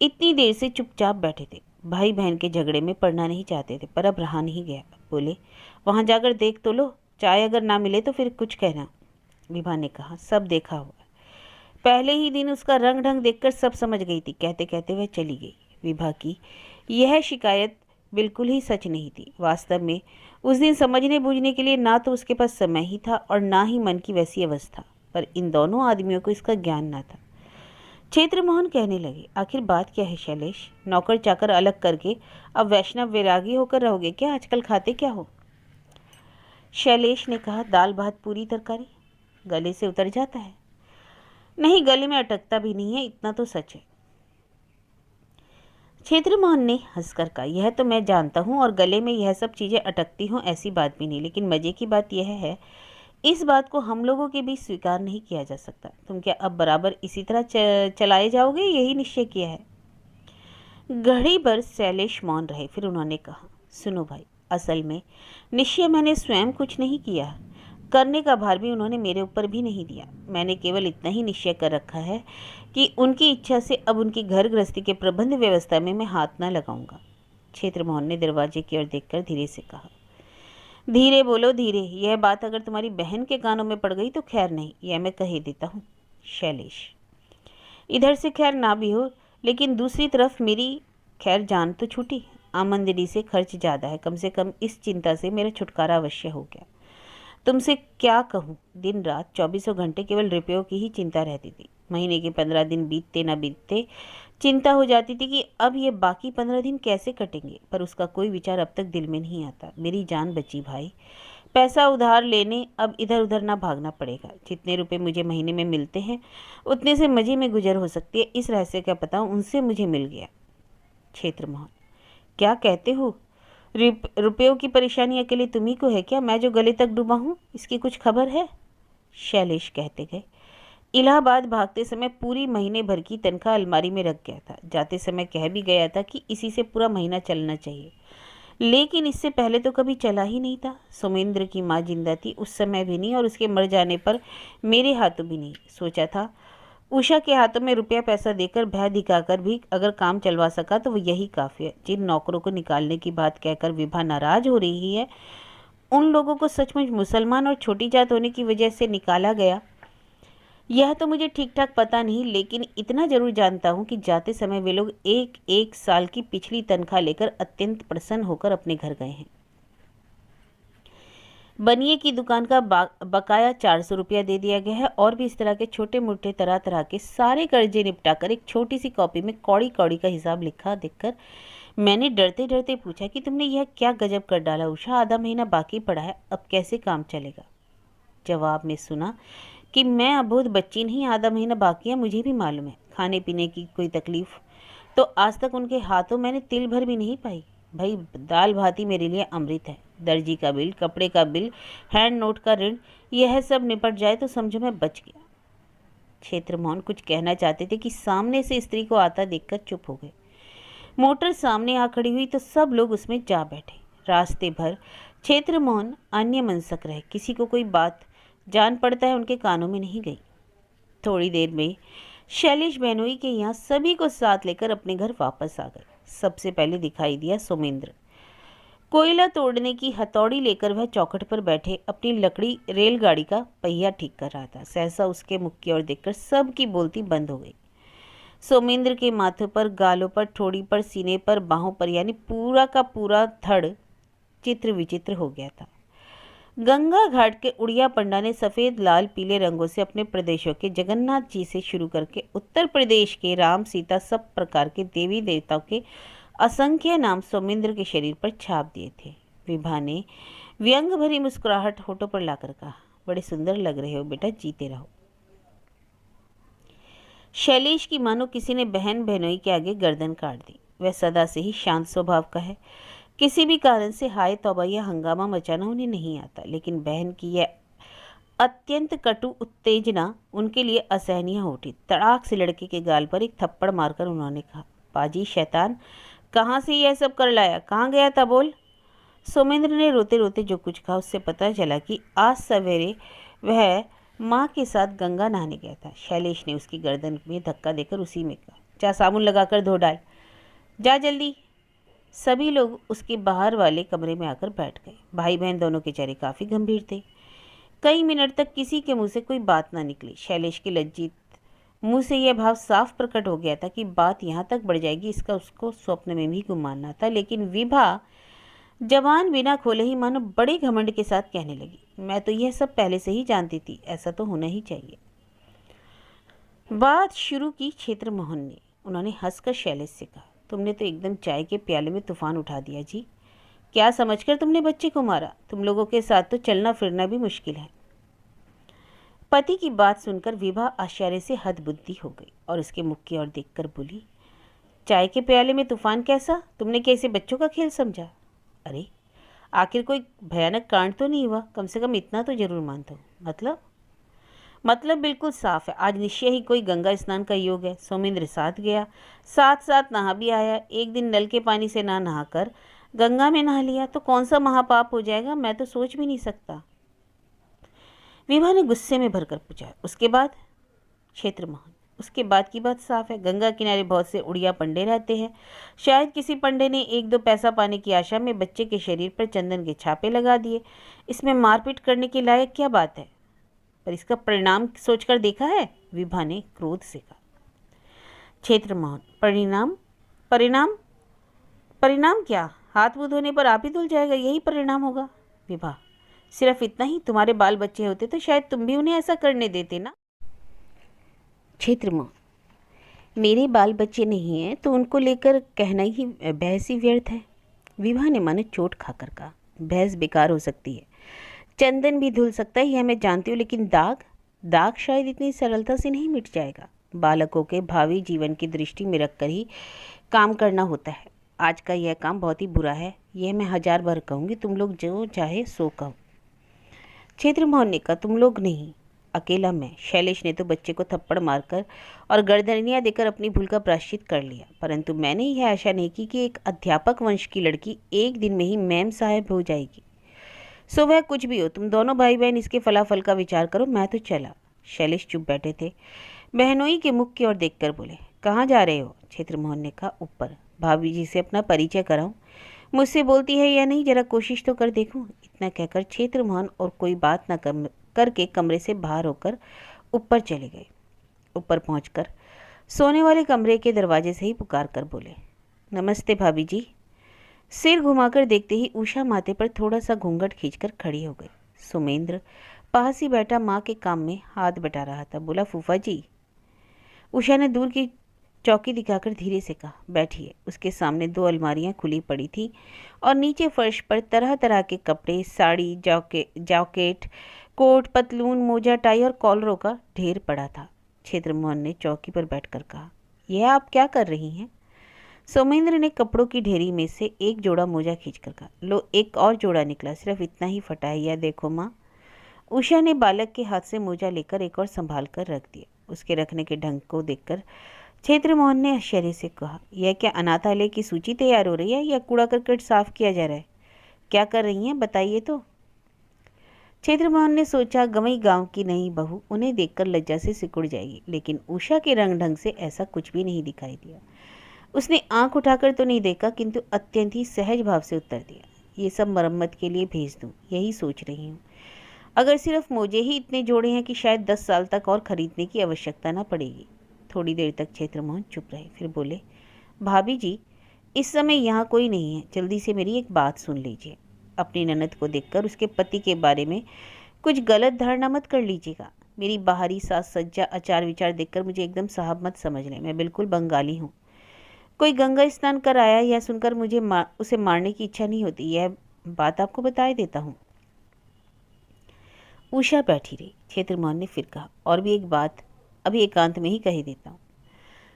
इतनी देर से चुपचाप बैठे थे। भाई बहन के झगड़े में पड़ना नहीं चाहते थे, पर अब रहा नहीं गया। बोले, वहाँ जाकर देख तो लो, चाय अगर ना मिले तो फिर कुछ कहना। विभा ने कहा, सब देखा हुआ। पहले ही दिन उसका रंग ढंग देखकर सब समझ गई थी। कहते कहते वह चली गई। विभा की यह शिकायत बिल्कुल ही सच नहीं थी। वास्तव में उस दिन समझने बूझने के लिए ना तो उसके पास समय ही था और ना ही मन की वैसी अवस्था, पर इन दोनों आदमियों को इसका ज्ञान ना था। क्षेत्र मोहन कहने लगे, आखिर बात क्या है शैलेश? नौकर चाकर अलग करके अब वैष्णव वैरागी होकर रहोगे क्या? आजकल खाते क्या हो? शैलेश ने कहा, दाल भात पूरी तरकारी। गले से उतर जाता है? नहीं, गले में अटकता भी नहीं है, इतना तो सच है। क्षेत्र मोहन ने हंसकर कहा, यह तो मैं जानता हूँ, और गले में यह सब चीज़ें अटकती हों ऐसी बात भी नहीं, लेकिन मज़े की बात यह है, इस बात को हम लोगों के बीच स्वीकार नहीं किया जा सकता। तुम क्या अब बराबर इसी तरह चलाए जाओगे? यही निश्चय किया है? घड़ी भर शैलेश मौन रहे, फिर उन्होंने कहा, सुनो भाई, असल में निश्चय मैंने स्वयं कुछ नहीं किया, करने का भार भी उन्होंने मेरे ऊपर भी नहीं दिया। मैंने केवल इतना ही निश्चय कर रखा है कि उनकी इच्छा से अब उनकी घर गृहस्थी के प्रबंध व्यवस्था में मैं हाथ ना लगाऊंगा। क्षेत्र मोहन ने दरवाजे की ओर देखकर धीरे से कहा, धीरे बोलो, धीरे। यह बात अगर तुम्हारी बहन के कानों में पड़ गई तो खैर नहीं, यह मैं कह देता हूँ। शैलेश, इधर से खैर ना भी हो, लेकिन दूसरी तरफ मेरी खैर जान तो छूटी। आमदनी से खर्च ज़्यादा है, कम से कम इस चिंता से मेरा छुटकारा अवश्य हो गया। तुमसे क्या कहूँ, दिन रात 24 घंटे केवल रुपयों की ही चिंता रहती थी। महीने के 15 दिन बीतते न बीतते चिंता हो जाती थी कि अब ये बाकी 15 दिन कैसे कटेंगे, पर उसका कोई विचार अब तक दिल में नहीं आता। मेरी जान बची भाई, पैसा उधार लेने अब इधर उधर ना भागना पड़ेगा। जितने रुपए मुझे महीने में मिलते हैं उतने से मज़े में गुजर हो सकती है। इस रहस्य का पता उनसे मुझे मिल गया। क्षेत्र मोहन, क्या कहते हो? रुपयों की परेशानी अकेले तुम्ही को है क्या? मैं जो गले तक डूबा हूँ, इसकी कुछ खबर है? शैलेश कहते गए, इलाहाबाद भागते समय पूरी महीने भर की तनख्वाह अलमारी में रख गया था। जाते समय कह भी गया था कि इसी से पूरा महीना चलना चाहिए, लेकिन इससे पहले तो कभी चला ही नहीं था। सोमेंद्र की माँ जिंदा थी उस समय भी नहीं, और उसके मर जाने पर मेरे हाथों भी नहीं। सोचा था उषा के हाथों में रुपया पैसा देकर भय दिखाकर भी अगर काम चलवा सका तो वो यही काफ़ी है। जिन नौकरों को निकालने की बात कहकर विभा नाराज हो रही है, उन लोगों को सचमुच मुसलमान और छोटी जात होने की वजह से निकाला गया, यह तो मुझे ठीक ठाक पता नहीं, लेकिन इतना जरूर जानता हूँ कि जाते समय वे लोग एक एक साल की पिछली तनख्वाह लेकर अत्यंत प्रसन्न होकर अपने घर गए हैं। बनिए की दुकान का बकाया 400 रुपया दे दिया गया है, और भी इस तरह के छोटे मोटे तरह तरह के सारे कर्जे निपटाकर एक छोटी सी कॉपी में कौड़ी कौड़ी का हिसाब लिखा देखकर मैंने डरते डरते पूछा कि तुमने यह क्या गजब कर डाला उषा, आधा महीना बाकी पड़ा है, अब कैसे काम चलेगा। जवाब में सुना कि मैं अबोध बच्ची नहीं, आधा महीना बाकी है मुझे भी मालूम है। खाने पीने की कोई तकलीफ तो आज तक उनके हाथों मैंने तिल भर भी नहीं पाई। भाई दाल भाती मेरे लिए अमृत है। दर्जी का बिल, कपड़े का बिल, हैंड नोट का ऋण, यह सब निपट जाए तो समझो मैं बच गया। क्षेत्रमोहन कुछ कहना चाहते थे कि सामने से स्त्री को आता देखकर चुप हो गए। मोटर सामने आ खड़ी हुई तो सब लोग उसमें जा बैठे। रास्ते भर क्षेत्रमोहन अन्य मनसक रहे, किसी को कोई बात जान पड़ता है उनके कानों में नहीं गई। थोड़ी देर में शैलेश बहनोई के यहाँ सभी को साथ लेकर अपने घर वापस आ गए। सबसे पहले दिखाई दिया सोमेंद्र। कोयला तोड़ने की हथौड़ी लेकर वह चौखट पर बैठे अपनी लकड़ी रेलगाड़ी का पहिया ठीक कर रहा था। सहसा उसके मुख की ओर देखकर सबकी बोलती बंद हो गई। सोमेंद्र के माथे पर, गालों पर, ठोड़ी पर, सीने पर, बाहों पर, यानी पूरा का पूरा धड़ चित्र विचित्र हो गया था। गंगा घाट के उड़िया पंडा ने सफ़ेद लाल पीले रंगों से अपने प्रदेशों के जगन्नाथ जी से शुरू करके उत्तर प्रदेश के राम सीता सब प्रकार के देवी देवताओं के असंख्य नाम सोमेंद्र के शरीर पर छाप दिए थे। विभा ने व्यंग भरी मुस्कुराहट होठों पर लाकर कहा, बड़े सुंदर लग रहे हो बेटा, जीते रहो। शैलेश की मानो किसी ने बहन बहनोई के आगे गर्दन काट दी। वह सदा से ही शांत स्वभाव का है, किसी भी कारण से हाय तौबा या हंगामा मचाना उन्हें नहीं आता, लेकिन बहन की यह अत्यंत कटु उत्तेजना उनके लिए असहनीय हो उठी। तड़ाक से लड़के के गाल पर एक थप्पड़ मारकर उन्होंने कहा, पाजी शैतान, कहाँ से यह सब कर लाया, कहाँ गया था बोल। सोमेंद्र ने रोते रोते जो कुछ कहा उससे पता चला कि आज सवेरे वह माँ के साथ गंगा नहाने गया था। शैलेश ने उसकी गर्दन में धक्का देकर उसी में कहा, जा साबुन लगाकर धो डाल, जा जल्दी। सभी लोग उसके बाहर वाले कमरे में आकर बैठ गए। भाई बहन दोनों के चेहरे काफ़ी गंभीर थे। कई मिनट तक किसी के मुंह से कोई बात ना निकली। शैलेश के लज्जित मुंह से यह भाव साफ प्रकट हो गया था कि बात यहाँ तक बढ़ जाएगी इसका उसको स्वप्न में भी गुमान ना था। लेकिन विभा जवान बिना खोले ही मानो बड़े घमंड के साथ कहने लगी, मैं तो यह सब पहले से ही जानती थी, ऐसा तो होना ही चाहिए। बात शुरू की क्षेत्रमोहन ने। उन्होंने हंसकर शैलेश से कहा, तुमने तो एकदम चाय के प्याले में तूफान उठा दिया जी। क्या समझकर तुमने बच्चे को मारा? तुम लोगों के साथ तो चलना फिरना भी मुश्किल है। पति की बात सुनकर विभा आश्चर्य से हदबुद्धि हो गई और उसके मुख की ओर देखकर बोली, चाय के प्याले में तूफान कैसा? तुमने कैसे बच्चों का खेल समझा? अरे आखिर कोई भयानक कांड तो नहीं हुआ, कम से कम इतना तो जरूर मानता हूँ। मतलब बिल्कुल साफ है। आज निश्चय ही कोई गंगा स्नान का योग है। सोमेंद्र साथ गया, साथ साथ नहा भी आया। एक दिन नल के पानी से ना नहाकर गंगा में नहा लिया तो कौन सा महापाप हो जाएगा, मैं तो सोच भी नहीं सकता। विभा ने गुस्से में भरकर पूछा, उसके बाद? क्षेत्रमोहन, उसके बाद की बात साफ है। गंगा किनारे बहुत से उड़िया पंडे रहते हैं। शायद किसी पंडे ने 1-2 पैसा पाने की आशा में बच्चे के शरीर पर चंदन के छापे लगा दिए। इसमें मारपीट करने के लायक क्या बात है? पर इसका परिणाम सोचकर देखा है? विभा ने क्रोध से कहा। क्षेत्रमोहन, परिणाम? परिणाम परिणाम क्या? हाथ मुंह धोने पर आप ही धुल जाएगा, यही परिणाम होगा। विभा, सिर्फ इतना ही? तुम्हारे बाल बच्चे होते तो शायद तुम भी उन्हें ऐसा करने देते ना। क्षेत्रमोहन, मेरे बाल बच्चे नहीं हैं तो उनको लेकर कहना ही बहस ही व्यर्थ है। विभा ने मानो चोट खाकर कहा, बहस बेकार हो सकती है, चंदन भी धुल सकता है, यह मैं जानती हूँ, लेकिन दाग शायद इतनी सरलता से नहीं मिट जाएगा। बालकों के भावी जीवन की दृष्टि में रखकर ही काम करना होता है। आज का यह काम बहुत ही बुरा है, यह मैं 1000 बार कहूँगी, तुम लोग जो चाहे सो कहो। क्षेत्रमोहन ने कहा, तुम लोग नहीं, अकेला मैं। शैलेश ने तो बच्चे को थप्पड़ मारकर और गर्दनियाँ देकर अपनी भूल का प्रायश्चित कर लिया, परंतु मैंने यह आशा नहीं की कि एक अध्यापक वंश की लड़की एक दिन में ही मैम साहब हो जाएगी। सो वह कुछ भी हो, तुम दोनों भाई बहन इसके फलाफल का विचार करो, मैं तो चला। शैलेश चुप बैठे थे। बहनोई के मुख की ओर देखकर बोले, कहाँ जा रहे हो? क्षेत्रमोहन ने कहा, ऊपर। भाभी जी से अपना परिचय कराऊं? मुझसे बोलती है या नहीं, जरा कोशिश तो कर देखूं। इतना कहकर क्षेत्रमोहन और कोई बात न करके कमरे से बाहर होकर ऊपर चले गए। ऊपर पहुंचकर सोने वाले कमरे के दरवाजे से ही पुकार कर बोले, नमस्ते भाभी जी। सिर घुमाकर देखते ही उषा माथे पर थोड़ा सा घूंघट खींचकर खड़ी हो गई। सुमेंद्र पास ही बैठा माँ के काम में हाथ बटा रहा था। बोला, फूफा जी। उषा ने दूर की चौकी दिखाकर धीरे से कहा, बैठिए। उसके सामने 2 अलमारियां खुली पड़ी थी और नीचे फर्श पर तरह तरह के कपड़े, साड़ी, जैकेट, कोट, पतलून, मोजा, टाई और कॉलरों का ढेर पड़ा था। क्षेत्रमोहन ने चौकी पर बैठकर कहा, यह आप क्या कर रही हैं? सोमेंद्र ने कपड़ों की ढेरी में से एक जोड़ा मोजा खींचकर कहा, लो, एक और जोड़ा निकला, सिर्फ इतना ही फटा है, यह देखो माँ। उषा ने बालक के हाथ से मोजा लेकर एक और संभाल कर रख दिया। उसके रखने के ढंग को देखकर क्षेत्रमोहन ने आश्चर्य से कहा, यह क्या अनाथालय की सूची तैयार हो रही है या कूड़ा करकट साफ किया जा रहा है? क्या कर रही हैं, बताइए तो। क्षेत्रमोहन ने सोचा, गंवई गांव की नई बहू उन्हें देखकर लज्जा से सिकुड़ जाएगी, लेकिन उषा के रंग ढंग से ऐसा कुछ भी नहीं दिखाई दिया। उसने आंख उठाकर तो नहीं देखा, किंतु अत्यंत ही सहज भाव से उत्तर दिया, ये सब मरम्मत के लिए भेज दूं, यही सोच रही हूँ। अगर सिर्फ मोजे ही इतने जोड़े हैं कि शायद 10 साल तक और खरीदने की आवश्यकता न पड़ेगी। थोड़ी देर तक क्षेत्रमोहन चुप रहे, फिर बोले, भाभी जी, इस समय यहाँ कोई नहीं है, जल्दी से मेरी एक बात सुन लीजिए। अपनी ननद को देखकर उसके पति के बारे में कुछ गलत धारणा मत कर लीजिएगा। मेरी बाहरी साज सज्जा, आचार विचार देखकर मुझे एकदम साहब मत समझ लें, मैं बिल्कुल बंगाली हूँ। कोई गंगा स्नान कर आया यह सुनकर मुझे उसे मारने की इच्छा नहीं होती, यह बात आपको बता देता हूँ। उषा बैठी रही। क्षेत्रमोहन ने फिर कहा, और भी एक बात अभी एकांत में ही कह देता हूँ।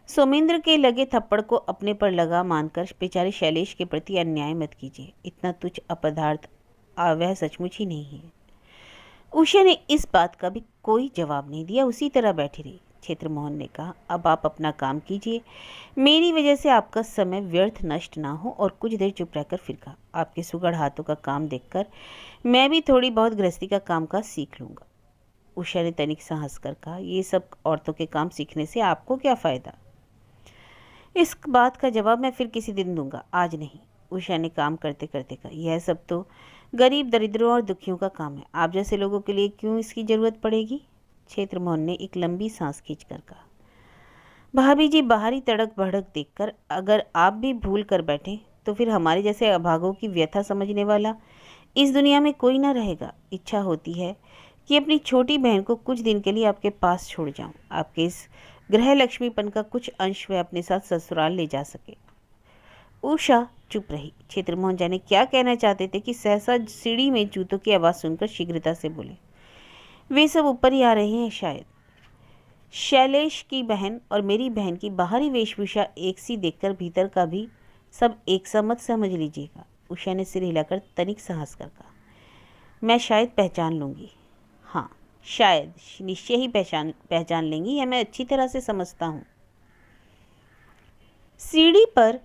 सोमेंद्र के लगे थप्पड़ को अपने पर लगा मानकर बेचारे शैलेश के प्रति अन्याय मत कीजिए। इतना तुच्छ अपदार्थ वह सचमुच ही नहीं है। उषा ने इस बात का भी कोई जवाब नहीं दिया, उसी तरह बैठी रही। क्षेत्रमोहन ने कहा, अब आप अपना काम कीजिए, मेरी वजह से आपका समय व्यर्थ नष्ट ना हो। और कुछ देर चुप रहकर फिर कहा, आपके सुगढ़ हाथों का काम देखकर मैं भी थोड़ी बहुत गृहस्थी का काम काज सीख लूँगा। उषा ने तनिक सा हंसकर कहा, ये सब औरतों के काम सीखने से आपको क्या फ़ायदा? इस बात का जवाब मैं फिर किसी दिन दूंगा, आज नहीं। उषा ने काम करते करते कहा, यह सब तो गरीब, दरिद्रों और दुखियों का काम है, आप जैसे लोगों के लिए क्यों इसकी ज़रूरत पड़ेगी? क्षेत्रमोहन ने एक लंबी सांस खींचकर कहा, भाभी जी, बाहरी तड़क भड़क देखकर अगर आप भी भूल कर बैठें तो फिर हमारे जैसे अभागों की व्यथा समझने वाला इस दुनिया में कोई ना रहेगा। इच्छा होती है कि अपनी छोटी बहन को कुछ दिन के लिए आपके पास छोड़ जाऊं, आपके इस गृह लक्ष्मीपन का कुछ अंश वह अपने साथ ससुराल ले जा सके। उषा चुप रही। क्षेत्रमोहन जाने क्या कहना चाहते थे कि सहसा सीढ़ी में जूतों की आवाज़ सुनकर शीघ्रता से बोले, वे सब ऊपर ही आ रहे हैं शायद। शैलेश की बहन और मेरी बहन की बाहरी वेशभूषा एक सी देखकर भीतर का भी सब एक सा मत समझ लीजिएगा। उषा ने सिर हिलाकर तनिक सा हंसकर कहा, मैं शायद पहचान लूँगी। हाँ, शायद निश्चय ही पहचान लेंगी, यह मैं अच्छी तरह से समझता हूँ। सीढ़ी पर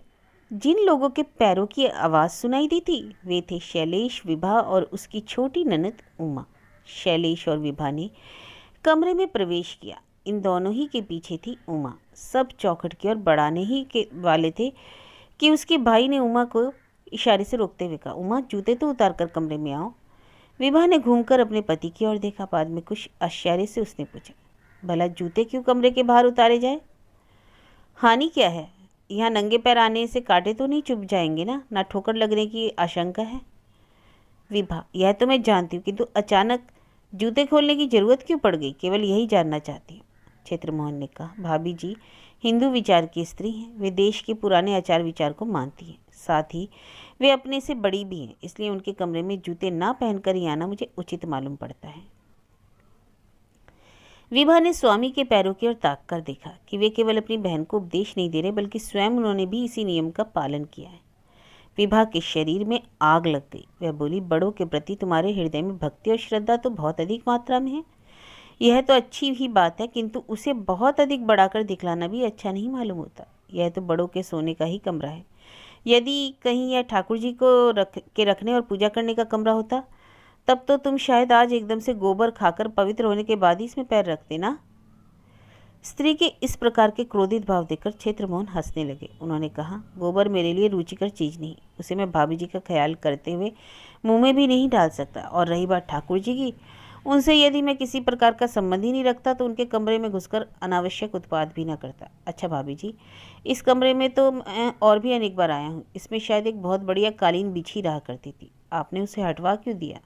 जिन लोगों के पैरों की आवाज़ सुनाई दी थी वे थे शैलेश, विभा और उसकी छोटी ननद उमा। शैलेश और विभा ने कमरे में प्रवेश किया। इन दोनों ही के पीछे थी उमा। सब चौखट की ओर बढ़ाने ही के वाले थे कि उसके भाई ने उमा को इशारे से रोकते हुए कहा, उमा, जूते तो उतार कर कमरे में आओ। विभा ने घूमकर अपने पति की ओर देखा। बाद में कुछ आश्चर्य से उसने पूछा, भला जूते क्यों कमरे के बाहर उतारे जाए? हानि क्या है? यहाँ नंगे पैर आने से कांटे तो नहीं चुभ जाएंगे ना ठोकर लगने की आशंका है? विभा, यह तो मैं जानती हूँ, किंतु अचानक जूते खोलने की जरूरत क्यों पड़ गई, केवल यही जानना चाहती हूँ। क्षेत्रमोहन ने कहा, भाभी जी हिंदू विचार की स्त्री हैं, वे देश के पुराने आचार विचार को मानती हैं, साथ ही वे अपने से बड़ी भी हैं, इसलिए उनके कमरे में जूते ना पहनकर ही आना मुझे उचित मालूम पड़ता है। विभा ने स्वामी के पैरों की ओर ताक कर देखा कि वे केवल अपनी बहन को उपदेश नहीं दे रहे, बल्कि स्वयं उन्होंने भी इसी नियम का पालन किया है। विभा के शरीर में आग लग गई। वह बोली, बड़ों के प्रति तुम्हारे हृदय में भक्ति और श्रद्धा तो बहुत अधिक मात्रा में है। यह तो अच्छी ही बात है, किंतु उसे बहुत अधिक बढ़ाकर दिखलाना भी अच्छा नहीं मालूम होता। यह तो बड़ों के सोने का ही कमरा है। यदि कहीं यह ठाकुर जी को रखने और पूजा करने का कमरा होता, तब तो तुम शायद आज एकदम से गोबर खाकर पवित्र होने के बाद ही इसमें पैर रखते ना। स्त्री के इस प्रकार के क्रोधित भाव देखकर क्षेत्रमोहन हंसने लगे। उन्होंने कहा, गोबर मेरे लिए रुचिकर चीज नहीं, उसे मैं भाभी जी का ख्याल करते हुए मुंह में भी नहीं डाल सकता। और रही बात ठाकुर जी की, उनसे यदि मैं किसी प्रकार का संबंध ही नहीं रखता तो उनके कमरे में घुसकर अनावश्यक उत्पाद भी न करता। अच्छा भाभी जी, इस कमरे में तो मैं और भी अनेक बार आया हूँ। इसमें शायद एक बहुत बढ़िया कालीन बिछी रहा करती थी, आपने उसे हटवा क्यों दिया?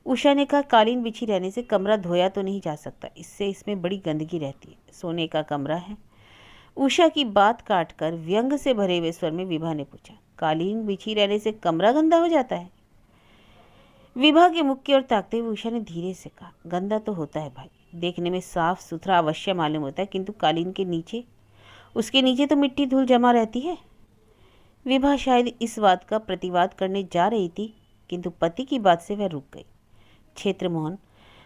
उषा ने कहा, कालीन बिछी रहने से कमरा धोया तो नहीं जा सकता, इससे इसमें बड़ी गंदगी रहती है। सोने का कमरा है। उषा की बात काटकर व्यंग से भरे हुए स्वर में विभा ने पूछा, कालीन बिछी रहने से कमरा गंदा हो जाता है? विभा के मुख की ओर ताकते हुए उषा ने धीरे से कहा, गंदा तो होता है भाई, देखने में साफ सुथरा अवश्य मालूम होता है, किंतु कालीन के नीचे, उसके नीचे तो मिट्टी धूल जमा रहती है। विभा शायद इस बात का प्रतिवाद करने जा रही थी, किंतु पति की बात से वह रुक गई। क्षेत्रमोहन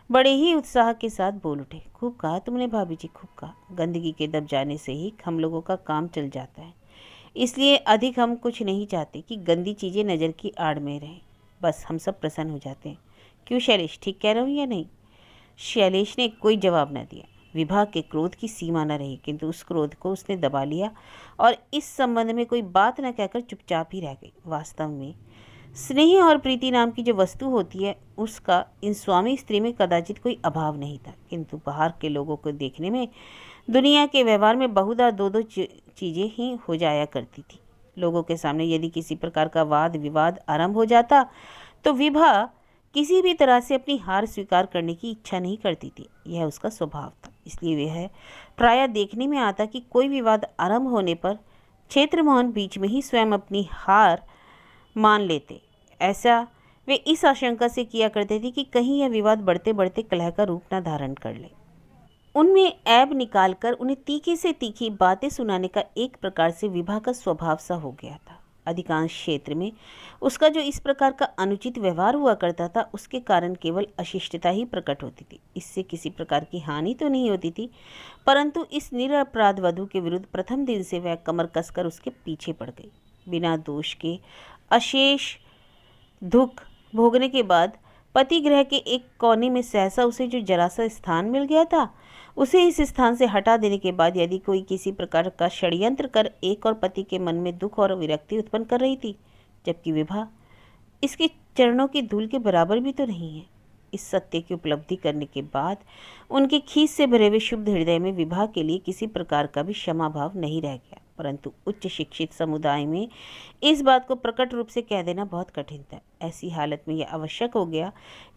बड़े ही उत्साह के साथ बोल उठे, खूब कहा तुमने भाभी जी, खूब कहा। गंदगी के दब जाने से ही हम लोगों का काम चल जाता है, इसलिए अधिक हम कुछ नहीं चाहते कि गंदी चीज़ें नज़र की आड़ में रहें, बस हम सब प्रसन्न हो जाते हैं। क्यों शैलेश, ठीक कह रहा हूँ या नहीं? शैलेश ने कोई जवाब न दिया। विभा के क्रोध की सीमा न रही, किंतु उस क्रोध को उसने दबा लिया और इस संबंध में कोई बात न कहकर चुपचाप ही रह गई। वास्तव में स्नेह और प्रीति नाम की जो वस्तु होती है, उसका इन स्वामी स्त्री में कदाचित कोई अभाव नहीं था, किंतु बाहर के लोगों को देखने में दुनिया के व्यवहार में बहुधा दो दो चीज़ें ही हो जाया करती थी। लोगों के सामने यदि किसी प्रकार का वाद विवाद आरंभ हो जाता तो विभा किसी भी तरह से अपनी हार स्वीकार करने की इच्छा नहीं करती थी। यह उसका स्वभाव था। इसलिए वह प्रायः देखने में आता कि कोई विवाद आरंभ होने पर क्षेत्रमोहन बीच में ही स्वयं अपनी हार मान लेते। ऐसा वे इस आशंका से किया करते थे कि कहीं यह विवाद बढ़ते बढ़ते कलह का रूप न धारण कर ले। उनमें ऐब निकालकर उन्हें तीखी से तीखी बातें सुनाने का एक प्रकार से विभा का स्वभाव सा हो गया था। अधिकांश क्षेत्र में उसका जो इस प्रकार का अनुचित व्यवहार हुआ करता था, उसके कारण केवल अशिष्टता ही प्रकट होती थी। इससे किसी प्रकार की हानि तो नहीं होती थी, परंतु इस निरपराध वधू के विरुद्ध प्रथम दिन से वह कमर कसकर उसके पीछे पड़ गई। बिना दोष के अशेष दुख भोगने के बाद पति गृह के एक कोने में सहसा उसे जो जरा सा स्थान मिल गया था, उसे इस स्थान से हटा देने के बाद यदि कोई किसी प्रकार का षड्यंत्र कर एक और पति के मन में दुख और विरक्ति उत्पन्न कर रही थी, जबकि विभा इसके चरणों की धूल के बराबर भी तो नहीं है। इस सत्य की उपलब्धि करने के बाद उनके खीस से भरे हुए शुद्ध हृदय में विभा के लिए किसी प्रकार का भी क्षमा भाव नहीं रह गया। परंतु उच्च शिक्षित समुदाय में इस बात को प्रकट रूप से कह देना बहुत कठिन था। ऐसी हालत में यह आवश्यक हो गया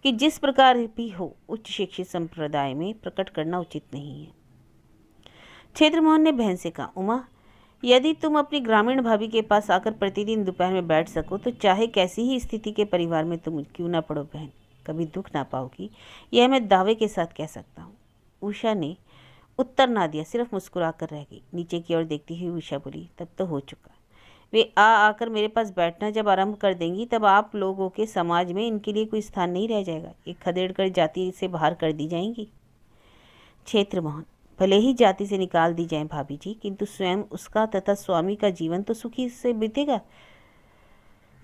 कि जिस प्रकार भी हो उच्च शिक्षित संप्रदाय में प्रकट करना उचित नहीं है। क्षेत्रमोहन ने बहन से कहा, उमा, यदि तुम अपनी ग्रामीण भाभी के पास आकर प्रतिदिन दोपहर में बैठ सको तो चाहे कैसी ही स्थिति के परिवार में तुम क्यों ना पड़ो बहन, कभी दुख ना पाओगी, यह मैं दावे के साथ कह सकता हूँ। उषा ने उत्तर ना दिया, सिर्फ मुस्कुरा कर रह गई। नीचे की ओर देखती हुई उषा बोली, तब तो हो चुका। वे आकर मेरे पास बैठना जब आरंभ कर देंगी तब आप लोगों के समाज में इनके लिए कोई स्थान नहीं रह जाएगा। ये खदेड़ कर जाति से बाहर कर दी जाएंगी। क्षेत्रमोहन, भले ही जाति से निकाल दी जाए भाभी जी, किंतु स्वयं उसका तथा स्वामी का जीवन तो सुखी से बीतेगा,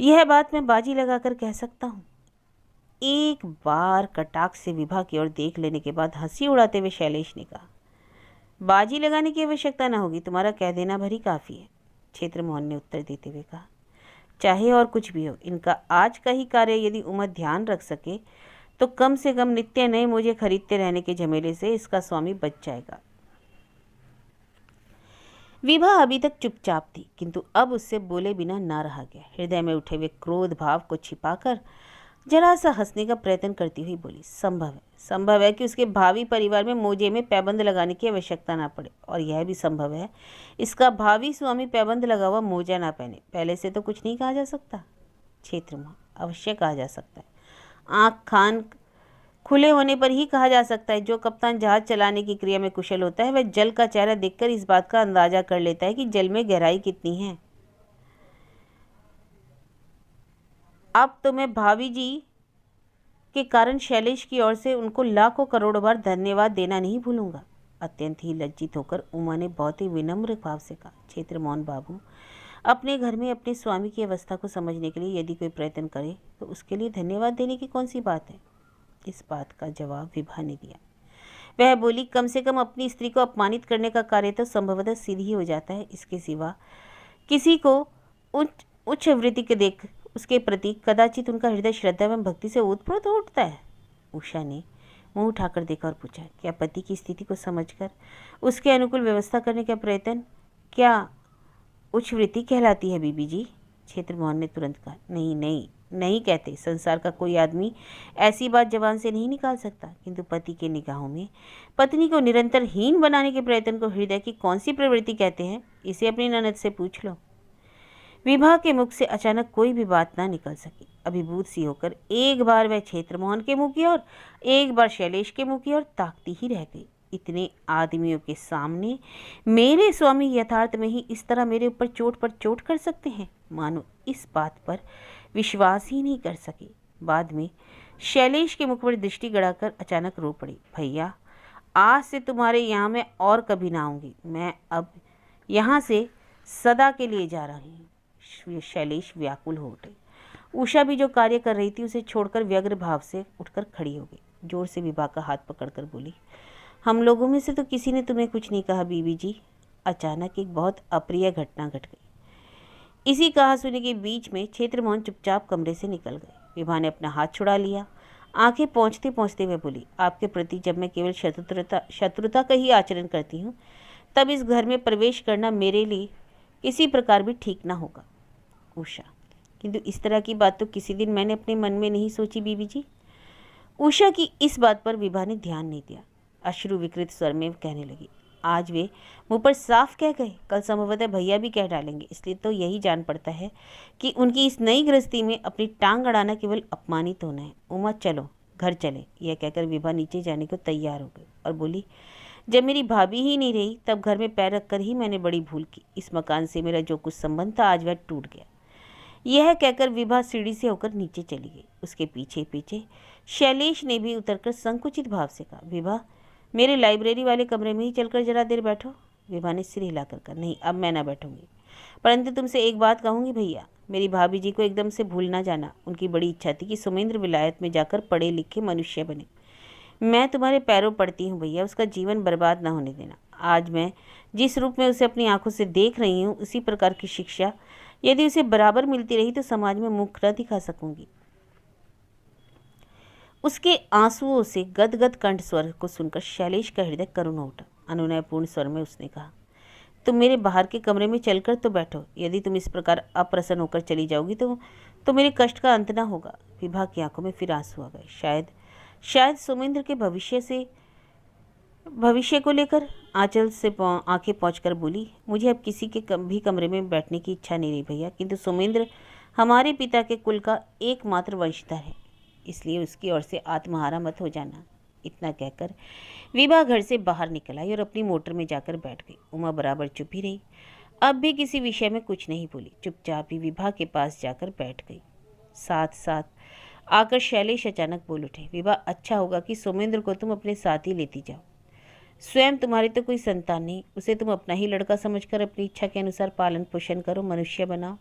यह बात मैं बाजी लगाकर कह सकता हूँ। एक बार कटाक्ष से विभा की ओर देख लेने के बाद हंसी उड़ाते हुए शैलेश ने कहा, बाजी लगाने की आवश्यकता न होगी, तुम्हारा कह देना भरी काफ़ी है। क्षेत्रमोहन ने उत्तर देते हुए कहा, चाहे और कुछ भी हो, इनका आज का ही कार्य यदि उमा ध्यान रख सके तो कम से कम नित्य नए मोजे खरीदते रहने के झमेले से इसका स्वामी बच जाएगा। विभा अभी तक चुपचाप थी, किंतु अब उससे बोले बिना ना रहा गया। हृदय में उठे हुए क्रोध भाव को छिपाकर जरा सा हंसने का प्रयत्न करती हुई बोली, संभव है कि उसके भावी परिवार में मोजे में पैबंद लगाने की आवश्यकता ना पड़े, और यह भी संभव है इसका भावी स्वामी पैबंद लगा हुआ मोजा ना पहने। पहले से तो कुछ नहीं कहा जा सकता। क्षेत्रमोहन, अवश्य कहा जा सकता है। आँख कान खुले होने पर ही कहा जा सकता है। जो कप्तान जहाज चलाने की क्रिया में कुशल होता है वह जल का चेहरा देखकर इस बात का अंदाजा कर लेता है कि जल में गहराई कितनी है। अब तो मैं भाभी जी के कारण शैलेश की ओर से उनको लाखों करोड़ों बार धन्यवाद देना नहीं भूलूंगा। अत्यंत ही लज्जित होकर उमा ने बहुत ही विनम्र भाव से कहा, क्षेत्रमोहन बाबू, अपने घर में अपने स्वामी की अवस्था को समझने के लिए यदि कोई प्रयत्न करे तो उसके लिए धन्यवाद देने की कौन सी बात है। इस बात का जवाब विभा ने दिया। वह बोली, कम से कम अपनी स्त्री को अपमानित करने का कार्य तो संभवतः सिद्ध ही हो जाता है। इसके सिवा किसी को उच्च वृत्ति के देख उसके प्रति कदाचित उनका हृदय श्रद्धा एवं भक्ति से ओतप्रोत हो उठता है। उषा ने मुंह उठाकर देखा और पूछा, क्या पति की स्थिति को समझकर उसके अनुकूल व्यवस्था करने का प्रयत्न क्या उच्च वृत्ति कहलाती है बीबी जी? क्षेत्रमोहन ने तुरंत कहा, नहीं नहीं नहीं कहते। संसार का कोई आदमी ऐसी बात जबान से नहीं निकाल सकता, किंतु पति के निगाहों में पत्नी को निरंतर हीन बनाने के प्रयत्न को हृदय की कौन सी प्रवृत्ति कहते हैं, इसे अपनी ननद से पूछ लो। विभा के मुख से अचानक कोई भी बात ना निकल सकी। अभिभूत सी होकर एक बार वह क्षेत्रमोहन के मुंह की ओर, एक बार शैलेश के मुंह की ओर ताकती ही रह गई। इतने आदमियों के सामने मेरे स्वामी यथार्थ में ही इस तरह मेरे ऊपर चोट पर चोट कर सकते हैं? मानो इस बात पर विश्वास ही नहीं कर सकी। बाद में शैलेश के मुख पर दृष्टि गड़ाकर अचानक रो पड़ी, भैया, आज से तुम्हारे यहाँ मैं और कभी ना आऊँगी। मैं अब यहाँ से सदा के लिए जा रही हूँ। शैलेश व्याकुल हो उठे। उषा भी जो कार्य कर रही थी उसे छोड़कर व्यग्र भाव से उठकर खड़ी हो गई। जोर से विभा का हाथ पकड़कर बोली, हम लोगों में से तो किसी ने तुम्हें कुछ नहीं कहा बीबी जी। अचानक एक बहुत अप्रिय घटना घट गई। इसी कहा सुनी के बीच में क्षेत्रमोहन चुपचाप कमरे से निकल गए। विभा ने अपना हाथ छुड़ा लिया। आंखें पहुँचते पहुँचते वह बोली, आपके प्रति जब मैं केवल शत्रुता का ही आचरण करती हूँ, तब इस घर में प्रवेश करना मेरे लिए किसी प्रकार भी ठीक ना होगा। उषा, किंतु इस तरह की बात तो किसी दिन मैंने अपने मन में नहीं सोची बीबी जी। उषा की इस बात पर विभा ने ध्यान नहीं दिया। अश्रु विकृत स्वर में कहने लगी, आज वे मुंह पर साफ कह गए, कल संभवतः भैया भी कह डालेंगे। इसलिए तो यही जान पड़ता है कि उनकी इस नई गृहस्थी में अपनी टांग अड़ाना केवल अपमानित होना है। उमा, चलो घर चले। यह कहकर विभा नीचे जाने को तैयार हो गई और बोली, जब मेरी भाभी ही नहीं रही तब घर में पैर रखकर ही मैंने बड़ी भूल की। इस मकान से मेरा जो कुछ संबंध था आज वह टूट गया। यह कहकर विभा सीढ़ी से होकर नीचे चली गई। उसके पीछे पीछे शैलेश ने भी उतरकर संकुचित भाव से कहा, विभा, मेरे लाइब्रेरी वाले कमरे में ही चलकर जरा देर बैठो। विभा ने सिर हिलाकर कहा, नहीं, अब मैं ना बैठूंगी, परंतु तुमसे एक बात कहूँगी भैया, मेरी भाभी जी को एकदम से भूल ना जाना। उनकी बड़ी इच्छा थी कि सुमेंद्र विलायत में जाकर पढ़े लिखे मनुष्य बने। मैं तुम्हारे पैरों पड़ती हूँ भैया, उसका जीवन बर्बाद ना होने देना। आज मैं जिस रूप में उसे अपनी आंखों से देख रही हूँ, उसी प्रकार की शिक्षा यदि उसे बराबर मिलती रही तो समाज में मुख न दिखा सकूंगी। उसके आंसुओं से गदगद कंठ स्वर को सुनकर शैलेश का हृदय करुण हो उठा। अनुनयपूर्ण स्वर में उसने कहा, तुम मेरे बाहर के कमरे में चलकर तो बैठो। यदि तुम इस प्रकार अप्रसन्न होकर चली जाओगी तो मेरे कष्ट का अंत ना होगा। विभा की आंखों में फिर आंसू आ गए। शायद सुमेंद्र के भविष्य को लेकर आंचल से आंखें पहुंचकर बोली, मुझे अब किसी के भी कमरे में बैठने की इच्छा नहीं रही भैया, किंतु सुमेंद्र हमारे पिता के कुल का एकमात्र वंशधर है, इसलिए उसकी ओर से आत्महारा मत हो जाना। इतना कहकर विभा घर से बाहर निकल आई और अपनी मोटर में जाकर बैठ गई। उमा बराबर चुप ही रही, अब भी किसी विषय में कुछ नहीं बोली, चुपचाप ही विभा के पास जाकर बैठ गई। साथ साथ आकर शैलेश अचानक बोल उठे, विभा, अच्छा होगा कि सुमेंद्र को तुम अपने साथ ही लेती जाओ। स्वयं तुम्हारी तो कोई संतान नहीं, उसे तुम अपना ही लड़का समझकर अपनी इच्छा के अनुसार पालन पोषण करो, मनुष्य बनाओ।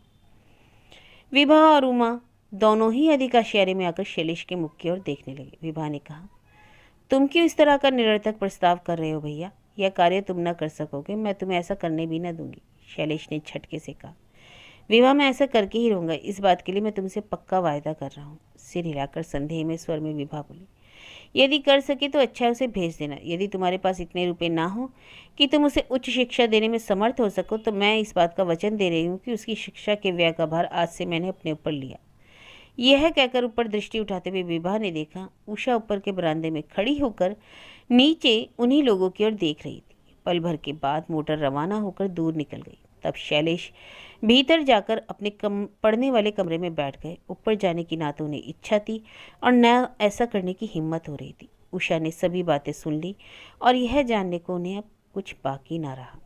विभा और उमा दोनों ही अधिकाश्चर्य में आकर शैलेश के मुख की ओर देखने लगे। विभा ने कहा, तुम क्यों इस तरह का निरर्थक प्रस्ताव कर रहे हो भैया? यह कार्य तुम न कर सकोगे, मैं तुम्हें ऐसा करने भी न दूंगी। शैलेश ने झटके से कहा, विभा, मैं ऐसा करके ही रहूँगा, इस बात के लिए मैं तुमसे पक्का वायदा कर रहा हूँ। सिर हिलाकर संदेह में स्वर में विभा बोली, यदि कर सके तो अच्छा है, उसे भेज देना। यदि तुम्हारे पास इतने रुपए ना हो कि तुम उसे उच्च शिक्षा देने में समर्थ हो सको, तो मैं इस बात का वचन दे रही हूँ कि उसकी शिक्षा के व्यय का भार आज से मैंने अपने ऊपर लिया। यह कहकर ऊपर दृष्टि उठाते हुए विभा ने देखा, उषा ऊपर के बरामदे में खड़ी होकर नीचे उन्हीं लोगों की ओर देख रही थी। पल भर के बाद मोटर रवाना होकर दूर निकल गई। तब शैलेश भीतर जाकर अपने पढ़ने वाले कमरे में बैठ गए। ऊपर जाने की ना तो उन्हें इच्छा थी और न ऐसा करने की हिम्मत हो रही थी। उषा ने सभी बातें सुन ली और यह जानने को उन्हें अब कुछ बाकी ना रहा।